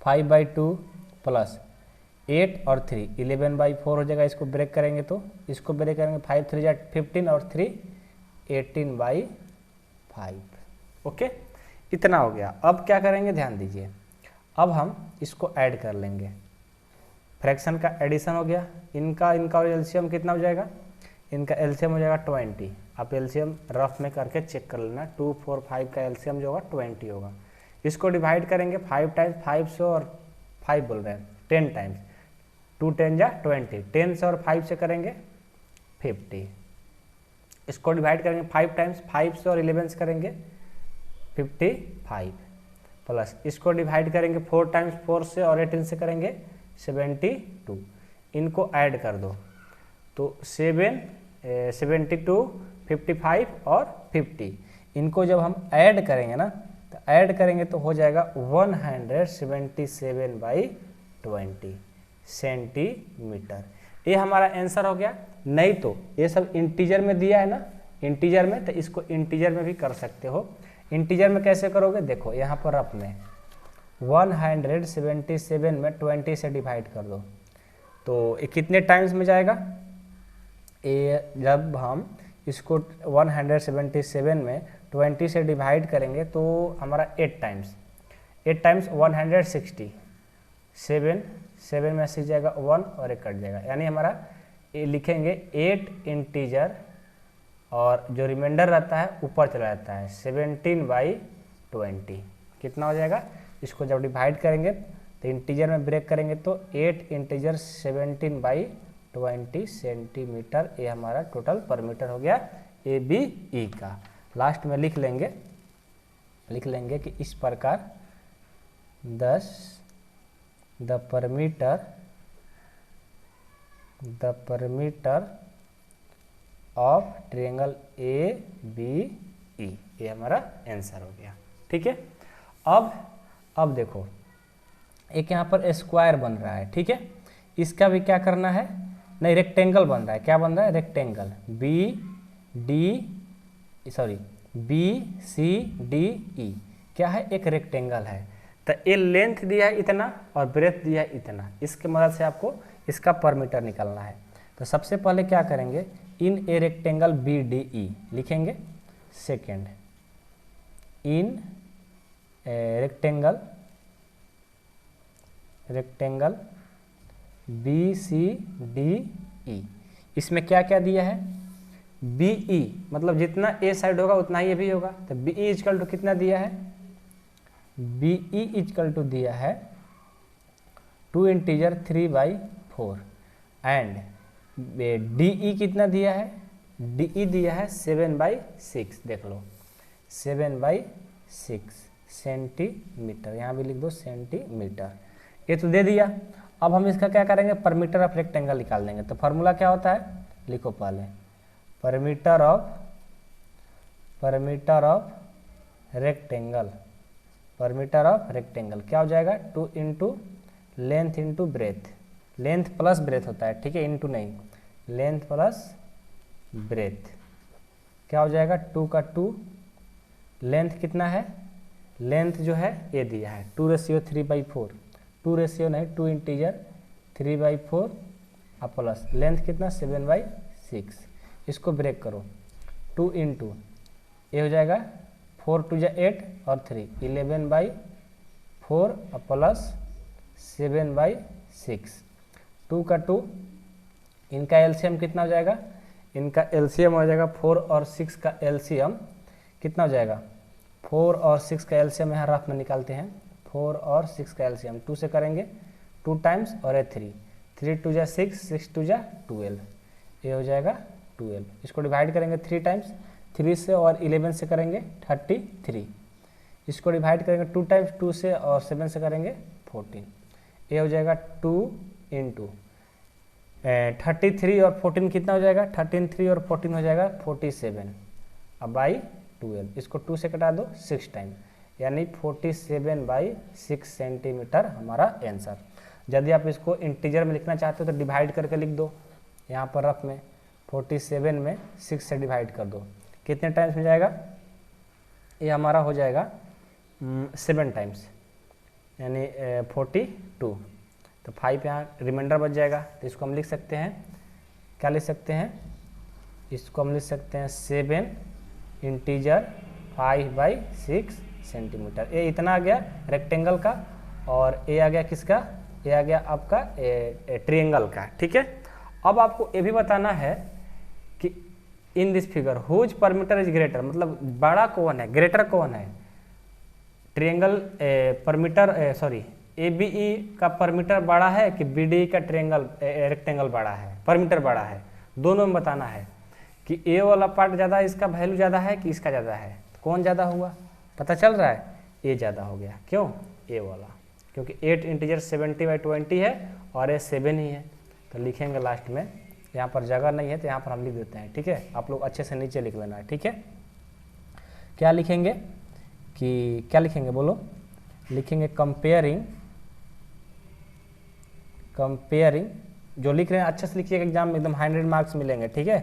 5/2 प्लस 8 और 3 11/4 हो जाएगा। इसको ब्रेक करेंगे तो इसको ब्रेक करेंगे 5 3 जा 15 और 3 18/5। ओके, इतना हो गया। अब क्या करेंगे, ध्यान दीजिए। अब हम इसको ऐड कर लेंगे, फ्रैक्शन का एडिशन हो गया। इनका और एलसीएम कितना हो जाएगा, इनका एलसीएम हो जाएगा 20। आप एलसीएम रफ में करके चेक कर लेना। 2 4 5 का एलसीएम जो होगा 20 होगा। इसको डिवाइड करेंगे 5 टाइम्स, 500 और 5 बोल रहे हैं 10 टाइम्स, 2 10 जा 20, 10 से और 5 से करेंगे 50, इसको डिवाइड करेंगे 5 टाइम्स, 5 से और 11 से करेंगे 55, प्लस इसको डिवाइड करेंगे 4 टाइम्स, 4 से और 18 से करेंगे 72, इनको ऐड कर दो तो 72, 55 और 50, इनको जब हम ऐड करेंगे ना तो ऐड करेंगे तो हो जाएगा 177/20 सेंटीमीटर। ये हमारा आंसर हो गया। नहीं तो ये सब इंटीजर में दिया है ना, इंटीजर में, तो इसको इंटीजर में भी कर सकते हो। इंटीजर में कैसे करोगे, देखो यहाँ पर अपने 177 में 20 से डिवाइड कर दो तो ये कितने टाइम्स में जाएगा, ये जब हम इसको 177 में 20 से डिवाइड करेंगे तो हमारा 8 टाइम्स 160, 7 में से जाएगा 1 और एक कट जाएगा, यानी हमारा ये लिखेंगे 8 इंटीजर और जो रिमाइंडर रहता है ऊपर चला जाता है 17/20, कितना हो जाएगा। इसको जब डिवाइड करेंगे तो इंटीजर में ब्रेक करेंगे तो 8 इंटीजर 17/20 सेंटीमीटर, ये हमारा टोटल पर मीटर हो गया ABE का। लास्ट में लिख लेंगे कि इस प्रकार 10 the perimeter of triangle ABE, ये हमारा आंसर हो गया। ठीक है, अब देखो एक यहाँ पर स्क्वायर बन रहा है, ठीक है, इसका भी क्या करना है, नहीं रेक्टेंगल बन रहा है, क्या बन रहा है, रेक्टेंगल BCDE, क्या है, एक रेक्टेंगल है। तो ये लेंथ दिया है इतना और ब्रेथ दिया है इतना, इसके मदद से आपको इसका पर मीटर निकालना है। तो सबसे पहले क्या करेंगे, इन ए रेक्टेंगल BDE लिखेंगे, सेकेंड इन रेक्टेंगल BCDE, इसमें क्या क्या दिया है, BE मतलब जितना ए साइड होगा उतना ही ये भी होगा, तो BE इक्वल टू कितना दिया है, BE इक्वल टू दिया है 2 इंटीजर 3/4 एंड DE कितना दिया है, DE दिया है 7/6, देख लो 7/6 सेंटीमीटर, यहाँ भी लिख दो सेंटीमीटर, ये तो दे दिया। अब हम इसका क्या करेंगे, पर मीटर ऑफ रेक्टेंगल निकाल देंगे। तो फार्मूला क्या होता है, लिखो पहले, पर मीटर ऑफ रेक्टेंगल क्या हो जाएगा, 2 into length into breadth, length plus breadth होता है, ठीक है, इंटू नहीं, लेंथ प्लस ब्रेथ क्या हो जाएगा, 2 का 2, लेंथ कितना है, लेंथ जो है ये दिया है 2:3/4, 2 रेशियो नहीं 2 इंटीजर 3/4 और प्लस लेंथ कितना 7/6, इसको ब्रेक करो 2 इंटू ये हो जाएगा 4 2 जा 8 और 3 11/4 और प्लस 7/6, 2 का 2, इनका एलसीएम कितना हो जाएगा, इनका एलसीएम हो जाएगा 4 और 6 का एलसीएम कितना हो जाएगा, 4 और 6 का एलसीएम यहाँ रफ में निकालते हैं, 4 और 6 का एलसीएम 2 से करेंगे 2 टाइम्स और 3 2 जा 6 6 2 जा 12, ये हो जाएगा 12, इसको डिवाइड करेंगे 3 टाइम्स, 3 से और 11 से करेंगे 33, इसको डिवाइड करेंगे 2 टाइम्स, 2 से और 7 से करेंगे 14, ये हो जाएगा 2 इंटू 33 और 14 कितना हो जाएगा, 13 3 और 14 हो जाएगा 47 अब बाई 12, इसको 2 से कटा दो 6 टाइम, यानी 47/6 सेंटीमीटर हमारा आंसर। यदि आप इसको इंटीजर में लिखना चाहते हो तो डिवाइड करके लिख दो, यहाँ पर रफ में 47 में 6 से डिवाइड कर दो, कितने टाइम्स में जाएगा, ये हमारा हो जाएगा 7 टाइम्स यानी 42, तो 5 यहाँ रिमाइंडर बच जाएगा, तो इसको हम लिख सकते हैं, क्या लिख सकते हैं, इसको हम लिख सकते हैं 7 इंटीजर 5/6 सेंटीमीटर। ये इतना आ गया रेक्टेंगल का और ये आ गया किसका, ये आ गया आपका ट्रायंगल का। ठीक है, अब आपको ये भी बताना है कि in this figure whose perimeter is greater, मतलब बड़ा कौन है, ग्रेटर कौन है, ट्रायंगल परमीटर सॉरी ABE का परमीटर बड़ा है कि BDE का ट्रेंगल रेक्टेंगल बड़ा है, परमीटर बड़ा है, दोनों में बताना है कि ए वाला पार्ट ज़्यादा, इसका वैल्यू ज़्यादा है कि इसका ज़्यादा है, कौन ज़्यादा हुआ पता चल रहा है, ए ज़्यादा हो गया। क्यों? ए वाला, क्योंकि 8 इंटीजर 70/20 है और ए 7 ही है। तो लिखेंगे लास्ट में, यहाँ पर जगह नहीं है तो यहाँ पर हम लिख देते हैं, ठीक है। आप लोग अच्छे से नीचे लिख लेना है, ठीक है। क्या लिखेंगे कि क्या लिखेंगे बोलो, लिखेंगे कंपेयरिंग, जो लिख रहे हैं अच्छे से लिखिएगा, एग्जाम में एकदम 100 मार्क्स मिलेंगे, ठीक है।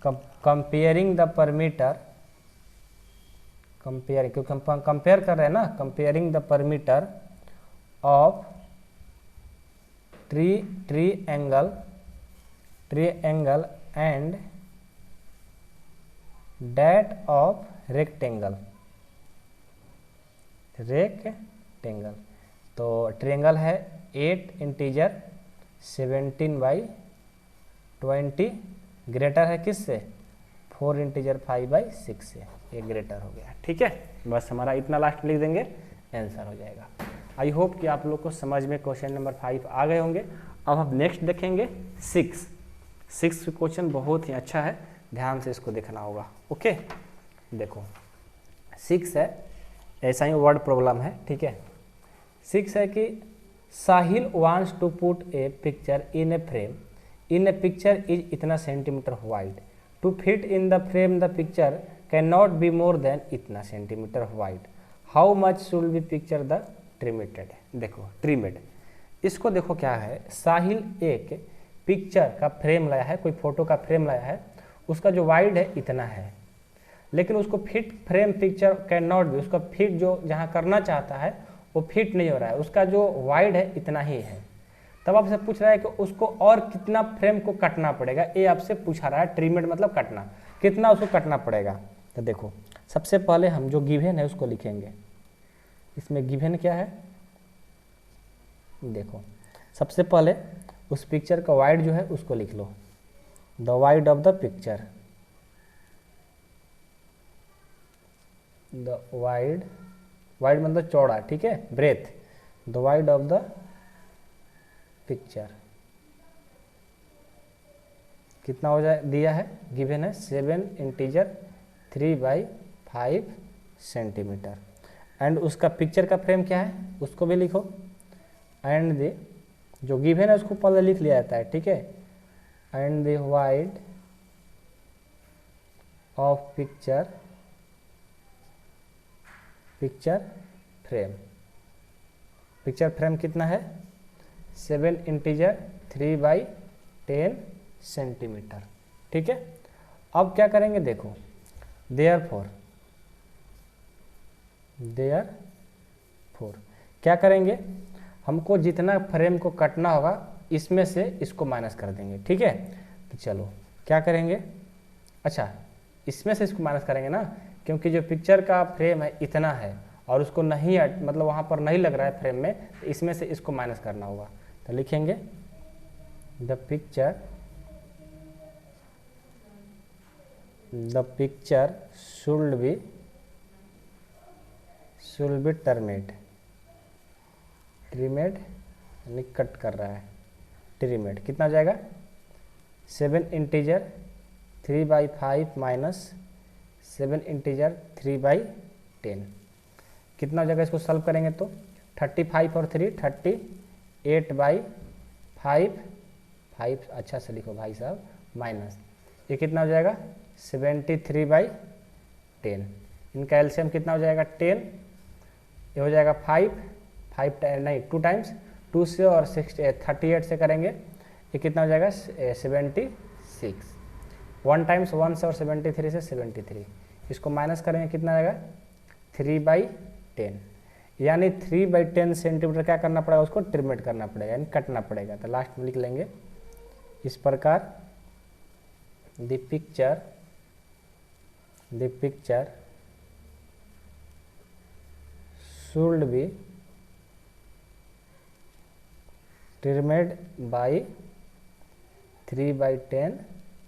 कंपेयरिंग द परमीटर, कंपेयरिंग, क्योंकि हम कंपेयर कर रहे हैं ना, comparing the perimeter of triangle and that of rectangle। तो ट्रेंगल है 8 इंटीजर 17/20, ग्रेटर है किससे, 4 इंटीजर 5/6 से, ये ग्रेटर हो गया, ठीक है। बस हमारा इतना लास्ट लिख देंगे, आंसर हो जाएगा। आई होप कि आप लोग को समझ में क्वेश्चन नंबर 5 आ गए होंगे। अब हम नेक्स्ट देखेंगे 6 क्वेश्चन बहुत ही अच्छा है, ध्यान से इसको देखना होगा, ओके। देखो 6 है, ऐसा ही वर्ड प्रॉब्लम है, ठीक है। 6 है कि Sahil wants to put a picture in a frame, in a picture is इतना centimetre wide, to fit in the frame the picture can not be more than इतना centimetre wide, how much should be picture the trimmed. देखो trimmed, इसको देखो क्या है, साहिल एक picture का frame लाया है, कोई फोटो का फ्रेम लाया है, उसका जो वाइड है इतना है, लेकिन उसको fit frame picture can not भी, उसका फिट जो जहाँ करना चाहता है वो फिट नहीं हो रहा है, उसका जो वाइड है इतना ही है। तब आपसे पूछ रहा है कि उसको और कितना फ्रेम को कटना पड़ेगा, ये आपसे पूछा रहा है। ट्रिमेड मतलब कटना, कितना उसको कटना पड़ेगा। तो देखो सबसे पहले हम जो गिवन है उसको लिखेंगे। इसमें गिवन क्या है, देखो सबसे पहले उस पिक्चर का वाइड जो है उसको लिख लो, the wide of the picture, the wide मतलब चौड़ा, ठीक है, breadth, the wide of the picture कितना हो जाए, दिया है, गिवन है 7 इंटीजर 3/5 सेंटीमीटर। एंड उसका पिक्चर का फ्रेम क्या है उसको भी लिखो, एंड द जो गिवन है उसको पहले लिख लिया जाता है, ठीक है। And the wide of picture frame कितना है, 7 इंटीजर 3/10 सेंटीमीटर, ठीक है। अब क्या करेंगे, देखो देयरफॉर क्या करेंगे, हमको जितना फ्रेम को कटना होगा इसमें से इसको माइनस कर देंगे, ठीक है। तो चलो क्या करेंगे, अच्छा इसमें से इसको माइनस करेंगे ना, क्योंकि जो पिक्चर का फ्रेम है इतना है और उसको नहीं मतलब वहाँ पर नहीं लग रहा है फ्रेम में, तो इसमें से इसको माइनस करना होगा। तो लिखेंगे द पिक्चर शुड बी ट्रिमेड यानी कट कर रहा है, ट्रिमेड कितना हो जाएगा, 7 इंटीजर 3/5 माइनस 7 इंटीजर 3/10 कितना हो जाएगा, इसको सॉल्व करेंगे तो 35 और 3 38/5 अच्छा से लिखो भाई साहब, माइनस ये कितना हो जाएगा 73/10, इनका एलसीएम कितना हो जाएगा 10, ये हो जाएगा 5 नहीं 2 टाइम्स 2 से और 38 से करेंगे, ये कितना हो जाएगा 76, 1 टाइम्स 1 से और 73 से 73, इसको माइनस करेंगे कितना आएगा 3/10, यानी 3/10 सेंटीमीटर क्या करना पड़ेगा, उसको ट्रिमेट करना पड़ेगा यानी कटना पड़ेगा। तो लास्ट में लिख लेंगे इस प्रकार, the picture should be trimmed by 3/10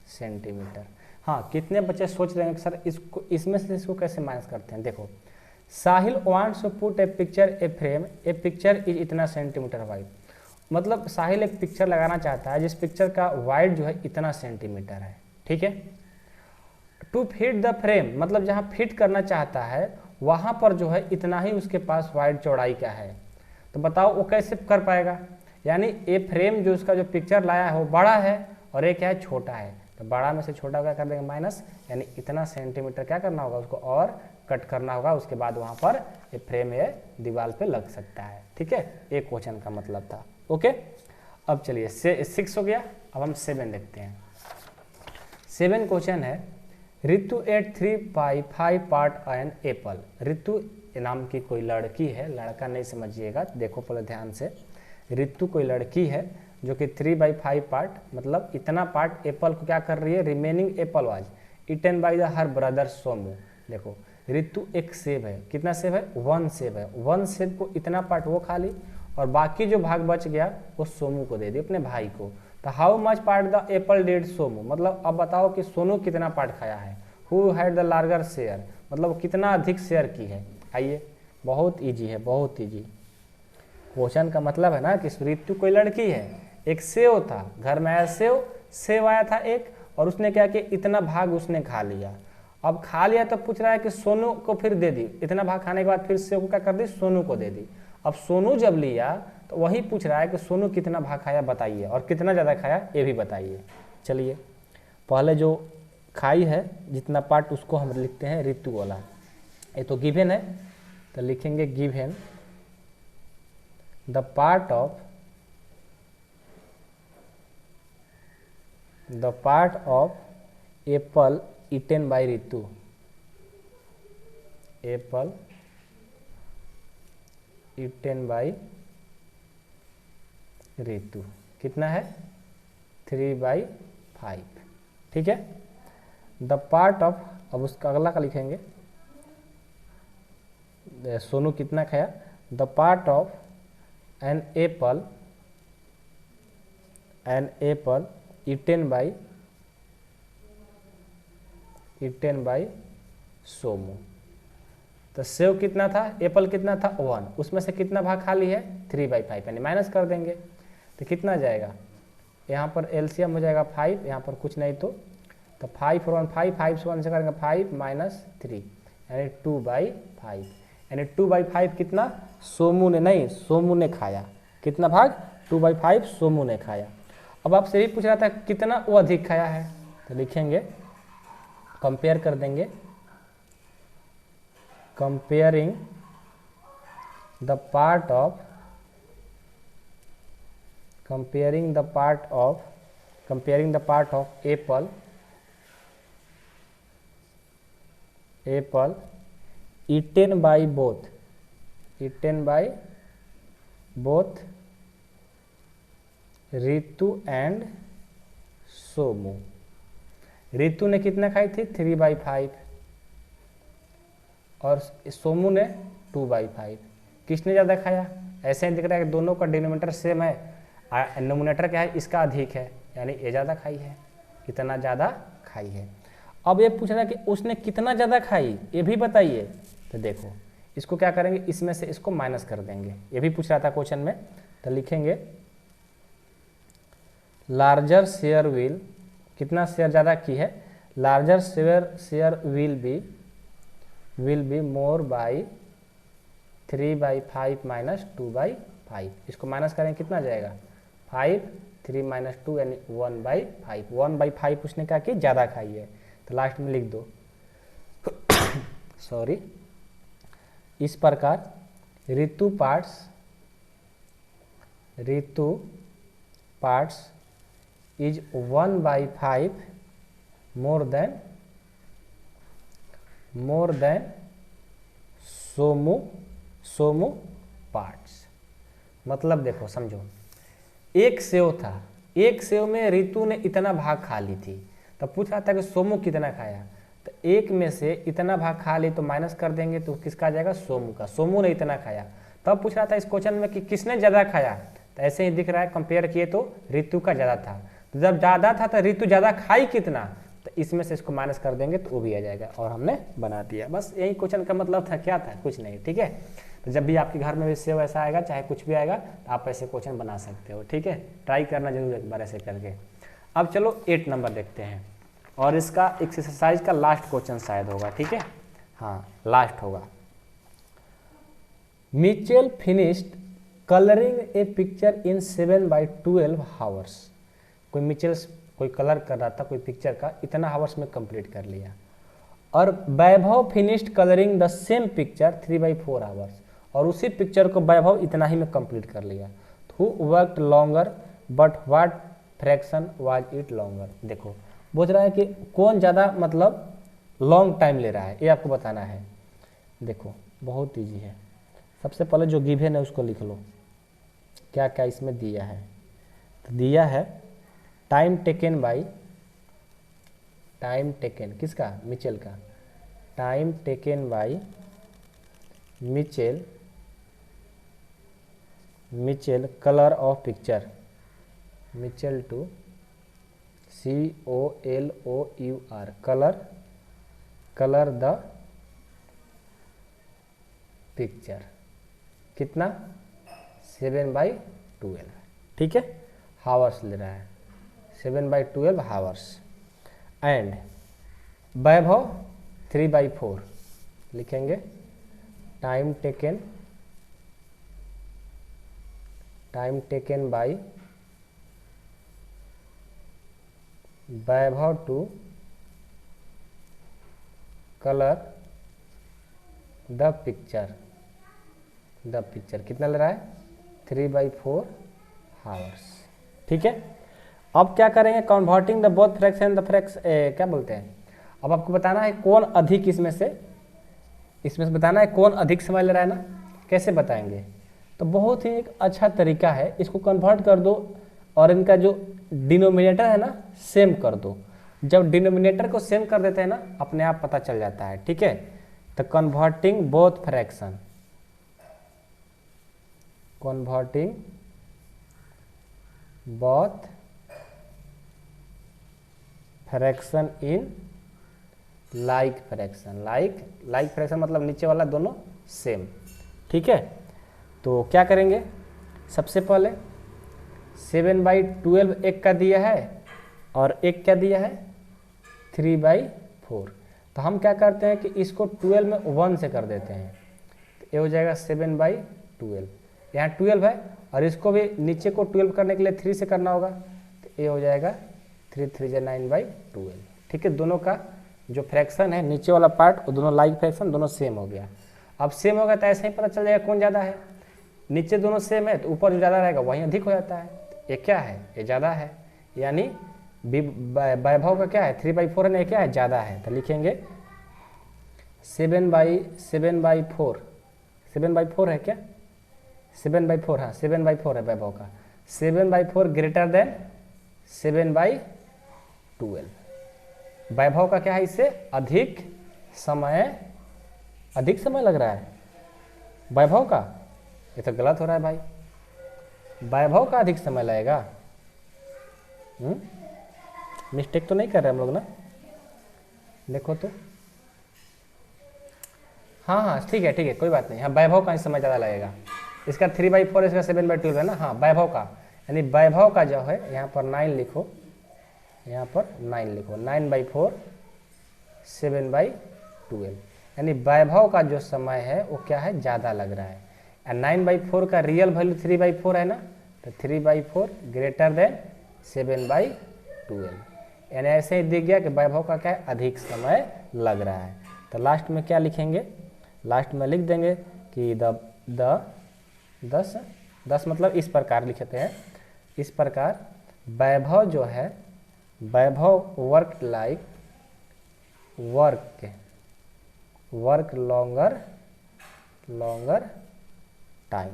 centimetre. हाँ कितने बच्चे सोच रहे हैं कि सर इसको इसमें से इसको कैसे माइनस करते हैं, देखो Sahil wants to put a frame a picture is इतना सेंटीमीटर वाइड। मतलब साहिल एक पिक्चर लगाना चाहता है जिस पिक्चर का वाइड जो है इतना सेंटीमीटर है, ठीक है। टू फिट द फ्रेम, मतलब जहाँ फिट करना चाहता है वहाँ पर जो है इतना ही उसके पास वाइड चौड़ाई का है। तो बताओ वो कैसे कर पाएगा। यानी ये फ्रेम जो उसका जो पिक्चर लाया है वो बड़ा है और एक क्या है, छोटा है। तो बड़ा में से छोटा क्या कर देंगे, माइनस, यानी इतना सेंटीमीटर क्या करना होगा उसको और कट करना होगा, उसके बाद वहाँ पर ये फ्रेम ये दीवार पे लग सकता है, ठीक है। एक क्वेश्चन का मतलब था, ओके। अब चलिए 6 हो गया, अब हम 7 देखते हैं। 7 क्वेश्चन है, Ritu ate 3/5 part an apple. Ritu नाम की कोई लड़की है, लड़का नहीं समझिएगा, देखो पहले ध्यान से। रितु कोई लड़की है जो कि 3/5 पार्ट, मतलब इतना पार्ट एप्पल को क्या कर रही है, remaining Apple was eaten by the her brother Somu. देखो रितु एक सेब है, कितना सेब है, 1 सेब है। 1 सेब को इतना पार्ट वो खा ली और बाकी जो भाग बच गया वो सोमू को दे दी, अपने भाई को। तो how much part the Apple did Somu, मतलब अब बताओ कि सोनू कितना पार्ट खाया है। Who had the larger share, मतलब कितना अधिक शेयर की है। आइए बहुत इजी है, बहुत इजी। क्वेश्चन का मतलब है ना कि रितु कोई लड़की है, एक सेव था, घर में आया सेव आया था एक, और उसने क्या किया, इतना भाग उसने खा लिया। अब खा लिया तो पूछ रहा है कि सोनू को फिर दे दी, इतना भाग खाने के बाद फिर सेव को क्या कर दी, सोनू को दे दी। अब सोनू जब लिया तो वही पूछ रहा है कि सोनू कितना भाग खाया बताइए, और कितना ज़्यादा खाया ये भी बताइए। चलिए पहले जो खाई है जितना पार्ट उसको हम लिखते हैं रितु वाला। ये तो गिवन है तो लिखेंगे given the part of Apple eaten by Ritu. Apple eaten by Ritu कितना है, 3/5, ठीक है। द पार्ट ऑफ, अब उसका अगला का लिखेंगे, सोनू कितना खाया, the part of an apple eaten by Somu. तो सेव कितना था, एप्पल कितना था, 1, उसमें से कितना भाग खाली है, 3/5, यानी माइनस कर देंगे तो कितना जाएगा, यहाँ पर एलसीएम हो जाएगा 5, यहाँ पर कुछ नहीं तो 5 और 1 5, 5 से 1 से करेंगे 5 - 3 यानी 2/5, यानी 2/5 कितना सोमू ने, नहीं सोमू ने खाया, कितना भाग 2/5 सोमू ने खाया। अब आपसे यही पूछ रहा था कितना वो अधिक खाया है, तो लिखेंगे कंपेयर कर देंगे, comparing the part of Apple eaten by both Ritu and Somu. Ritu ने कितना खाई थी, 3/5, और सोमू ने 2/5। किसने ज़्यादा खाया, ऐसे ही दिख रहा है कि दोनों का डिनोमिनेटर सेम है, नोमिनेटर क्या है, इसका अधिक है, यानी ये ज़्यादा खाई है, कितना ज़्यादा खाई है। अब ये पूछ रहा है कि उसने कितना ज़्यादा खाई ये भी बताइए। तो देखो इसको क्या करेंगे, इसमें से इसको माइनस कर देंगे, ये भी पूछ रहा था क्वेश्चन में। तो लिखेंगे लार्जर शेयर विल, कितना शेयर ज़्यादा की है, larger share will be more by 3/5 - 2/5। इसको माइनस करें कितना जाएगा, 5, 3 - 2 यानी 1/5। 1/5 उसने क्या की, ज़्यादा खाई है, तो लास्ट में लिख दो सॉरी। इस प्रकार Ritu parts is 1/5 more than Somu parts. मतलब देखो समझो, एक सेव था, एक सेव में रितु ने इतना भाग खा ली थी, तो पूछ रहा था कि सोमू कितना खाया, तो एक में से इतना भाग खा ली तो माइनस कर देंगे तो किसका आ जाएगा, सोमू का। सोमू ने इतना खाया, तब पूछ रहा था इस क्वेश्चन में कि किसने ज़्यादा खाया, तो ऐसे ही दिख रहा है कंपेयर किए तो रितु का ज़्यादा था। तो जब ज़्यादा था तो रितु ज़्यादा खाई कितना, तो इसमें से इसको माइनस कर देंगे तो वो भी आ जाएगा और हमने बना दिया। बस यही क्वेश्चन का मतलब था, क्या था, कुछ नहीं। ठीक है, तो जब भी आपके घर में भी सेव ऐसा आएगा, चाहे कुछ भी आएगा, तो आप ऐसे क्वेश्चन बना सकते हो। ठीक है, ट्राई करना जरूर एक बार ऐसे करके। अब चलो 8 नंबर देखते हैं, और इसका एक्सरसाइज का लास्ट क्वेश्चन शायद होगा। ठीक है, हाँ लास्ट होगा। मिचेल फिनिश्ड कलरिंग ए पिक्चर इन 7/12 आवर्स। कोई कलर कर रहा था कोई पिक्चर का, इतना आवर्स में कंप्लीट कर लिया। और Vaibhav finished colouring the same picture 3/4 hours, और उसी पिक्चर को वैभव इतना ही में कंप्लीट कर लिया। Who worked longer but what fraction was it longer. देखो पूछ रहा है कि कौन ज़्यादा मतलब लॉन्ग टाइम ले रहा है, ये आपको बताना है। देखो बहुत ईजी है। सबसे पहले जो गिवन है उसको लिख लो, क्या क्या इसमें दिया है। तो दिया है time taken by, time taken किसका, मिचेल का, time taken by Michel colour of picture, Michel to COLOUR colour the picture, कितना 7/12। ठीक है, हावर्स ले रहा है, 7/12 हावर्स। एंड वैभव 3/4 लिखेंगे। Time taken by Vaibhav to colour the picture कितना ले रहा है 3/4 हावर्स। ठीक है, अब क्या करेंगे, converting the both fraction the क्या बोलते हैं, अब आपको बताना है कौन अधिक इसमें से बताना है कौन अधिक समय ले रहा है ना। कैसे बताएंगे, तो बहुत ही एक अच्छा तरीका है, इसको कन्वर्ट कर दो और इनका जो डिनोमिनेटर है ना सेम कर दो। जब डिनोमिनेटर को सेम कर देते हैं ना, अपने आप पता चल जाता है। ठीक है, तो converting both fraction, converting both fraction in like fraction, like fraction मतलब नीचे वाला दोनों सेम। ठीक है, तो क्या करेंगे, सबसे पहले 7/12 एक का दिया है और एक क्या दिया है 3/4। तो हम क्या करते हैं कि इसको 12 में 1 से कर देते हैं, तो ये हो जाएगा 7/12। यहाँ 12 है और इसको भी नीचे को 12 करने के लिए 3 से करना होगा, तो ये हो जाएगा 3 3 9/12। ठीक है, दोनों का जो फ्रैक्शन है नीचे वाला पार्ट, वो दोनों लाइक फ्रैक्शन दोनों सेम हो गया। अब सेम होगा तो ऐसे ही पता चल जाएगा कौन ज़्यादा है। नीचे दोनों सेम है तो ऊपर जो ज़्यादा रहेगा वहीं अधिक हो जाता है। ये क्या है, ये ज़्यादा है, यानी वैभव का क्या है 3/4 है ना, ये क्या है ज़्यादा है। तो लिखेंगे 7/4 है क्या, 7/4, हाँ 7/4 है वैभव का, 7/4 ग्रेटर देन 7/12। वैभव का क्या है, इससे अधिक समय लग रहा है वैभव का। ये तो गलत हो रहा है भाई, वैभव का अधिक समय लगेगा। मिस्टेक तो नहीं कर रहे हम लोग ना, देखो तो, हाँ ठीक है कोई बात नहीं। हाँ वैभव का समय ज़्यादा लगेगा, इसका 3/4 इसका 7/12 है ना। हाँ वैभव का, यानी वैभव का जो है यहाँ पर 9 लिखो, यहाँ पर 9 लिखो, 9/4 7/12, यानी वैभव का जो समय है वो क्या है ज़्यादा लग रहा है। 9/4 का रियल वैल्यू 3/4 है ना, तो 3/4 ग्रेटर देन 7/12, यानी ऐसे ही दिख गया कि वैभव का क्या है अधिक समय लग रहा है। तो लास्ट में क्या लिखेंगे, लास्ट में लिख देंगे कि दस मतलब इस प्रकार लिखते हैं, इस प्रकार वैभव जो है, वैभव वर्क लॉन्गर टाइम।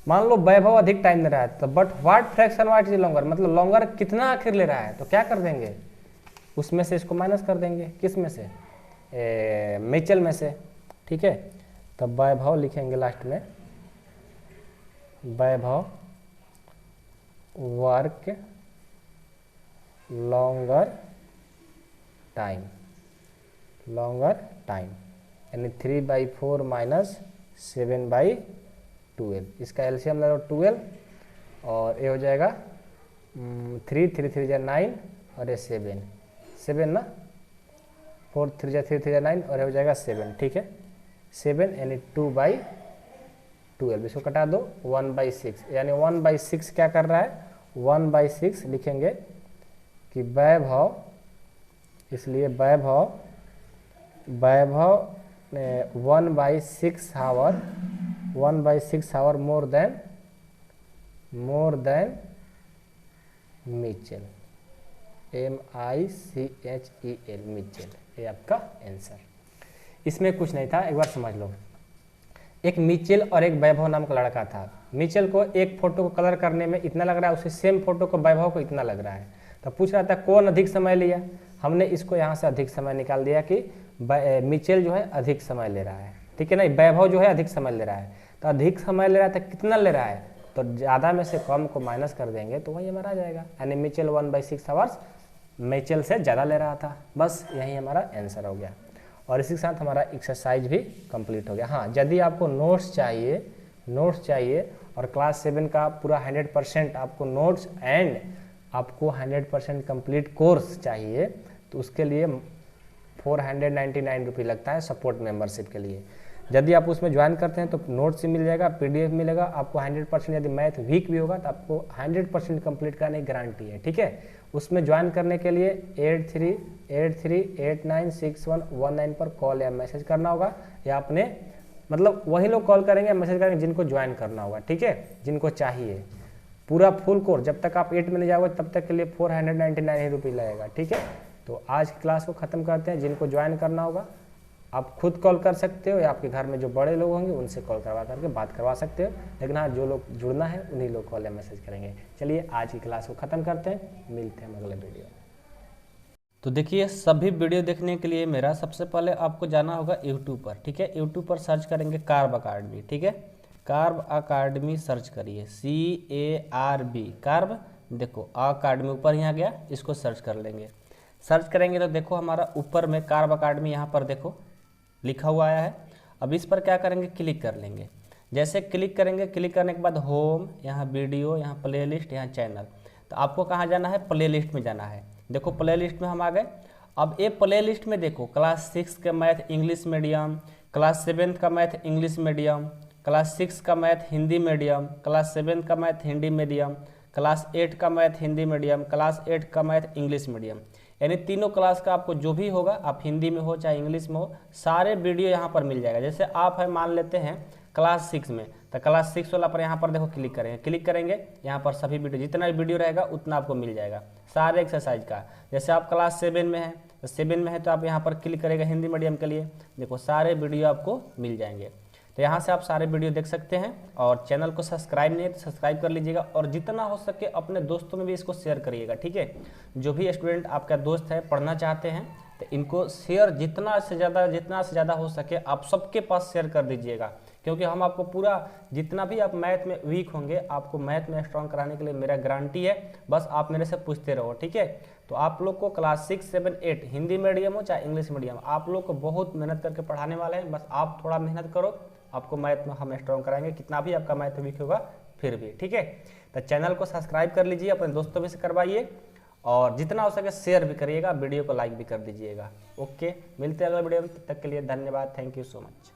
मान लो वैभव अधिक टाइम ले रहा है, तो but what fraction what is longer, मतलब लॉन्गर कितना आखिर ले रहा है, तो क्या कर देंगे उसमें से इसको माइनस कर देंगे, किस में से, मिचेल में से। ठीक है, तब वैभव लिखेंगे लास्ट में, Vaibhav work longer time, longer time, यानी 3/4 माइनस 7/12। इसका एलसीएम लगाओ 12 और ये हो जाएगा 3 3 3 जा 9 और ये 7 ना, 4 3 जा 3 3 जा 9 और ये हो जाएगा 7, ठीक है। 7 यानी 2/12, इसको कटा दो 1/6, यानी 1/6 क्या कर रहा है, 1/6 लिखेंगे कि वैभव, इसलिए Vaibhav 1/6 hour, 1/6 hour more than Michel, MICHEL, Michel, ये आपका आंसर। इसमें कुछ नहीं था, एक बार समझ लो। एक मिचेल और एक वैभव नाम का लड़का था। मिचेल को एक फोटो को कलर करने में इतना लग रहा है, उसी सेम फोटो को वैभव को इतना लग रहा है। तो पूछ रहा था कौन अधिक समय लिया, हमने इसको यहाँ से अधिक समय निकाल दिया कि मिचेल जो है अधिक समय ले रहा है, ठीक है ना। वैभव जो है अधिक समय ले रहा है, तो अधिक समय ले रहा था, कितना ले रहा है, तो ज़्यादा में से कम को माइनस कर देंगे तो वही हमारा आ जाएगा, यानी मिचेल 1/6 आवर्स मिचेल से ज़्यादा ले रहा था। बस यही हमारा आंसर हो गया और इसी के साथ हमारा एक्सरसाइज भी कंप्लीट हो गया। हाँ, यदि आपको नोट्स चाहिए और क्लास 7 का पूरा 100% आपको नोट्स एंड आपको 100% कंप्लीट कोर्स चाहिए, तो उसके लिए 499 रुपये लगता है सपोर्ट मेंबरशिप के लिए। यदि आप उसमें ज्वाइन करते हैं तो नोट्स ही मिल जाएगा, PDF मिलेगा आपको 100%। यदि मैथ वीक भी होगा तो आपको 100% कंप्लीट करने की गारंटी है, ठीक है। उसमें ज्वाइन करने के लिए 8383896119 पर कॉल या मैसेज करना होगा, या आपने मतलब वही लोग कॉल करेंगे मैसेज करेंगे जिनको ज्वाइन करना होगा, ठीक है, जिनको चाहिए। पूरा फुल कोर्स जब तक आप 8 में नहीं जाओगे तब तक के लिए 499 रुपये लगेगा, ठीक है। तो आज की क्लास को ख़त्म करते हैं। जिनको ज्वाइन करना होगा आप खुद कॉल कर सकते हो, या आपके घर में जो बड़े लोग होंगे उनसे कॉल करवा करके बात करवा सकते हो, लेकिन हाँ, जो लोग जुड़ना है उन्हीं लोग कॉल या मैसेज करेंगे। चलिए आज की क्लास को ख़त्म करते हैं, मिलते हैं अगले वीडियो। तो देखिए, सभी वीडियो देखने के लिए मेरा सबसे पहले आपको जाना होगा यूट्यूब पर, ठीक है। यूट्यूब पर सर्च करेंगे कार्ब अकाडमी, ठीक है। कार्ब अकाडमी सर्च करिए, CARB, कार्ब, देखो अकाडमी ऊपर यहाँ गया, इसको सर्च कर लेंगे। सर्च करेंगे तो देखो हमारा ऊपर में कार्ब अकाडमी यहाँ पर देखो लिखा हुआ आया है। अब इस पर क्या करेंगे, क्लिक कर लेंगे। जैसे क्लिक करेंगे, क्लिक करने के बाद होम, यहाँ वीडियो, यहाँ प्लेलिस्ट, यहाँ चैनल। तो आपको कहाँ जाना है, प्लेलिस्ट में जाना है। देखो प्लेलिस्ट में हम आ गए। अब ये प्लेलिस्ट में देखो क्लास 6 का मैथ इंग्लिश मीडियम, क्लास 7 का मैथ इंग्लिश मीडियम, क्लास 6 का मैथ हिंदी मीडियम, क्लास 7 का मैथ हिंदी मीडियम, क्लास 8 का मैथ हिंदी मीडियम, क्लास 8 का मैथ इंग्लिश मीडियम, यानी तीनों क्लास का आपको जो भी होगा, आप हिंदी में हो चाहे इंग्लिश में हो, सारे वीडियो यहाँ पर मिल जाएगा। जैसे आप है मान लेते हैं क्लास 6 में, तो क्लास 6 वाला पर यहाँ पर देखो क्लिक करेंगे, यहाँ पर सभी वीडियो जितना भी वीडियो रहेगा उतना आपको मिल जाएगा सारे एक्सरसाइज का। जैसे आप क्लास 7 में हैं, तो 7 में है तो आप यहाँ पर क्लिक करेंगे हिंदी मीडियम के लिए, देखो सारे वीडियो आपको मिल जाएंगे। तो यहाँ से आप सारे वीडियो देख सकते हैं। और चैनल को सब्सक्राइब नहीं है तो सब्सक्राइब कर लीजिएगा, और जितना हो सके अपने दोस्तों में भी इसको शेयर करिएगा, ठीक है। जो भी स्टूडेंट आपका दोस्त है, पढ़ना चाहते हैं, तो इनको शेयर जितना से ज़्यादा हो सके आप सबके पास शेयर कर दीजिएगा, क्योंकि हम आपको पूरा जितना भी आप मैथ में वीक होंगे, आपको मैथ में स्ट्रॉन्ग कराने के लिए मेरा गारंटी है। बस आप मेरे से पूछते रहो, ठीक है। तो आप लोग को क्लास 6, 7, 8 हिंदी मीडियम हो चाहे इंग्लिश मीडियम, आप लोग को बहुत मेहनत करके पढ़ाने वाले हैं। बस आप थोड़ा मेहनत करो, आपको मैथ में हम स्ट्रॉन्ग कराएंगे, कितना भी आपका मैथ वीक होगा फिर भी, ठीक है। तो चैनल को सब्सक्राइब कर लीजिए, अपने दोस्तों भी से करवाइए, और जितना हो सके शेयर भी करिएगा, वीडियो को लाइक भी कर दीजिएगा। ओके, मिलते हैं अगले वीडियो में, तब तक के लिए धन्यवाद, थैंक यू सो मच।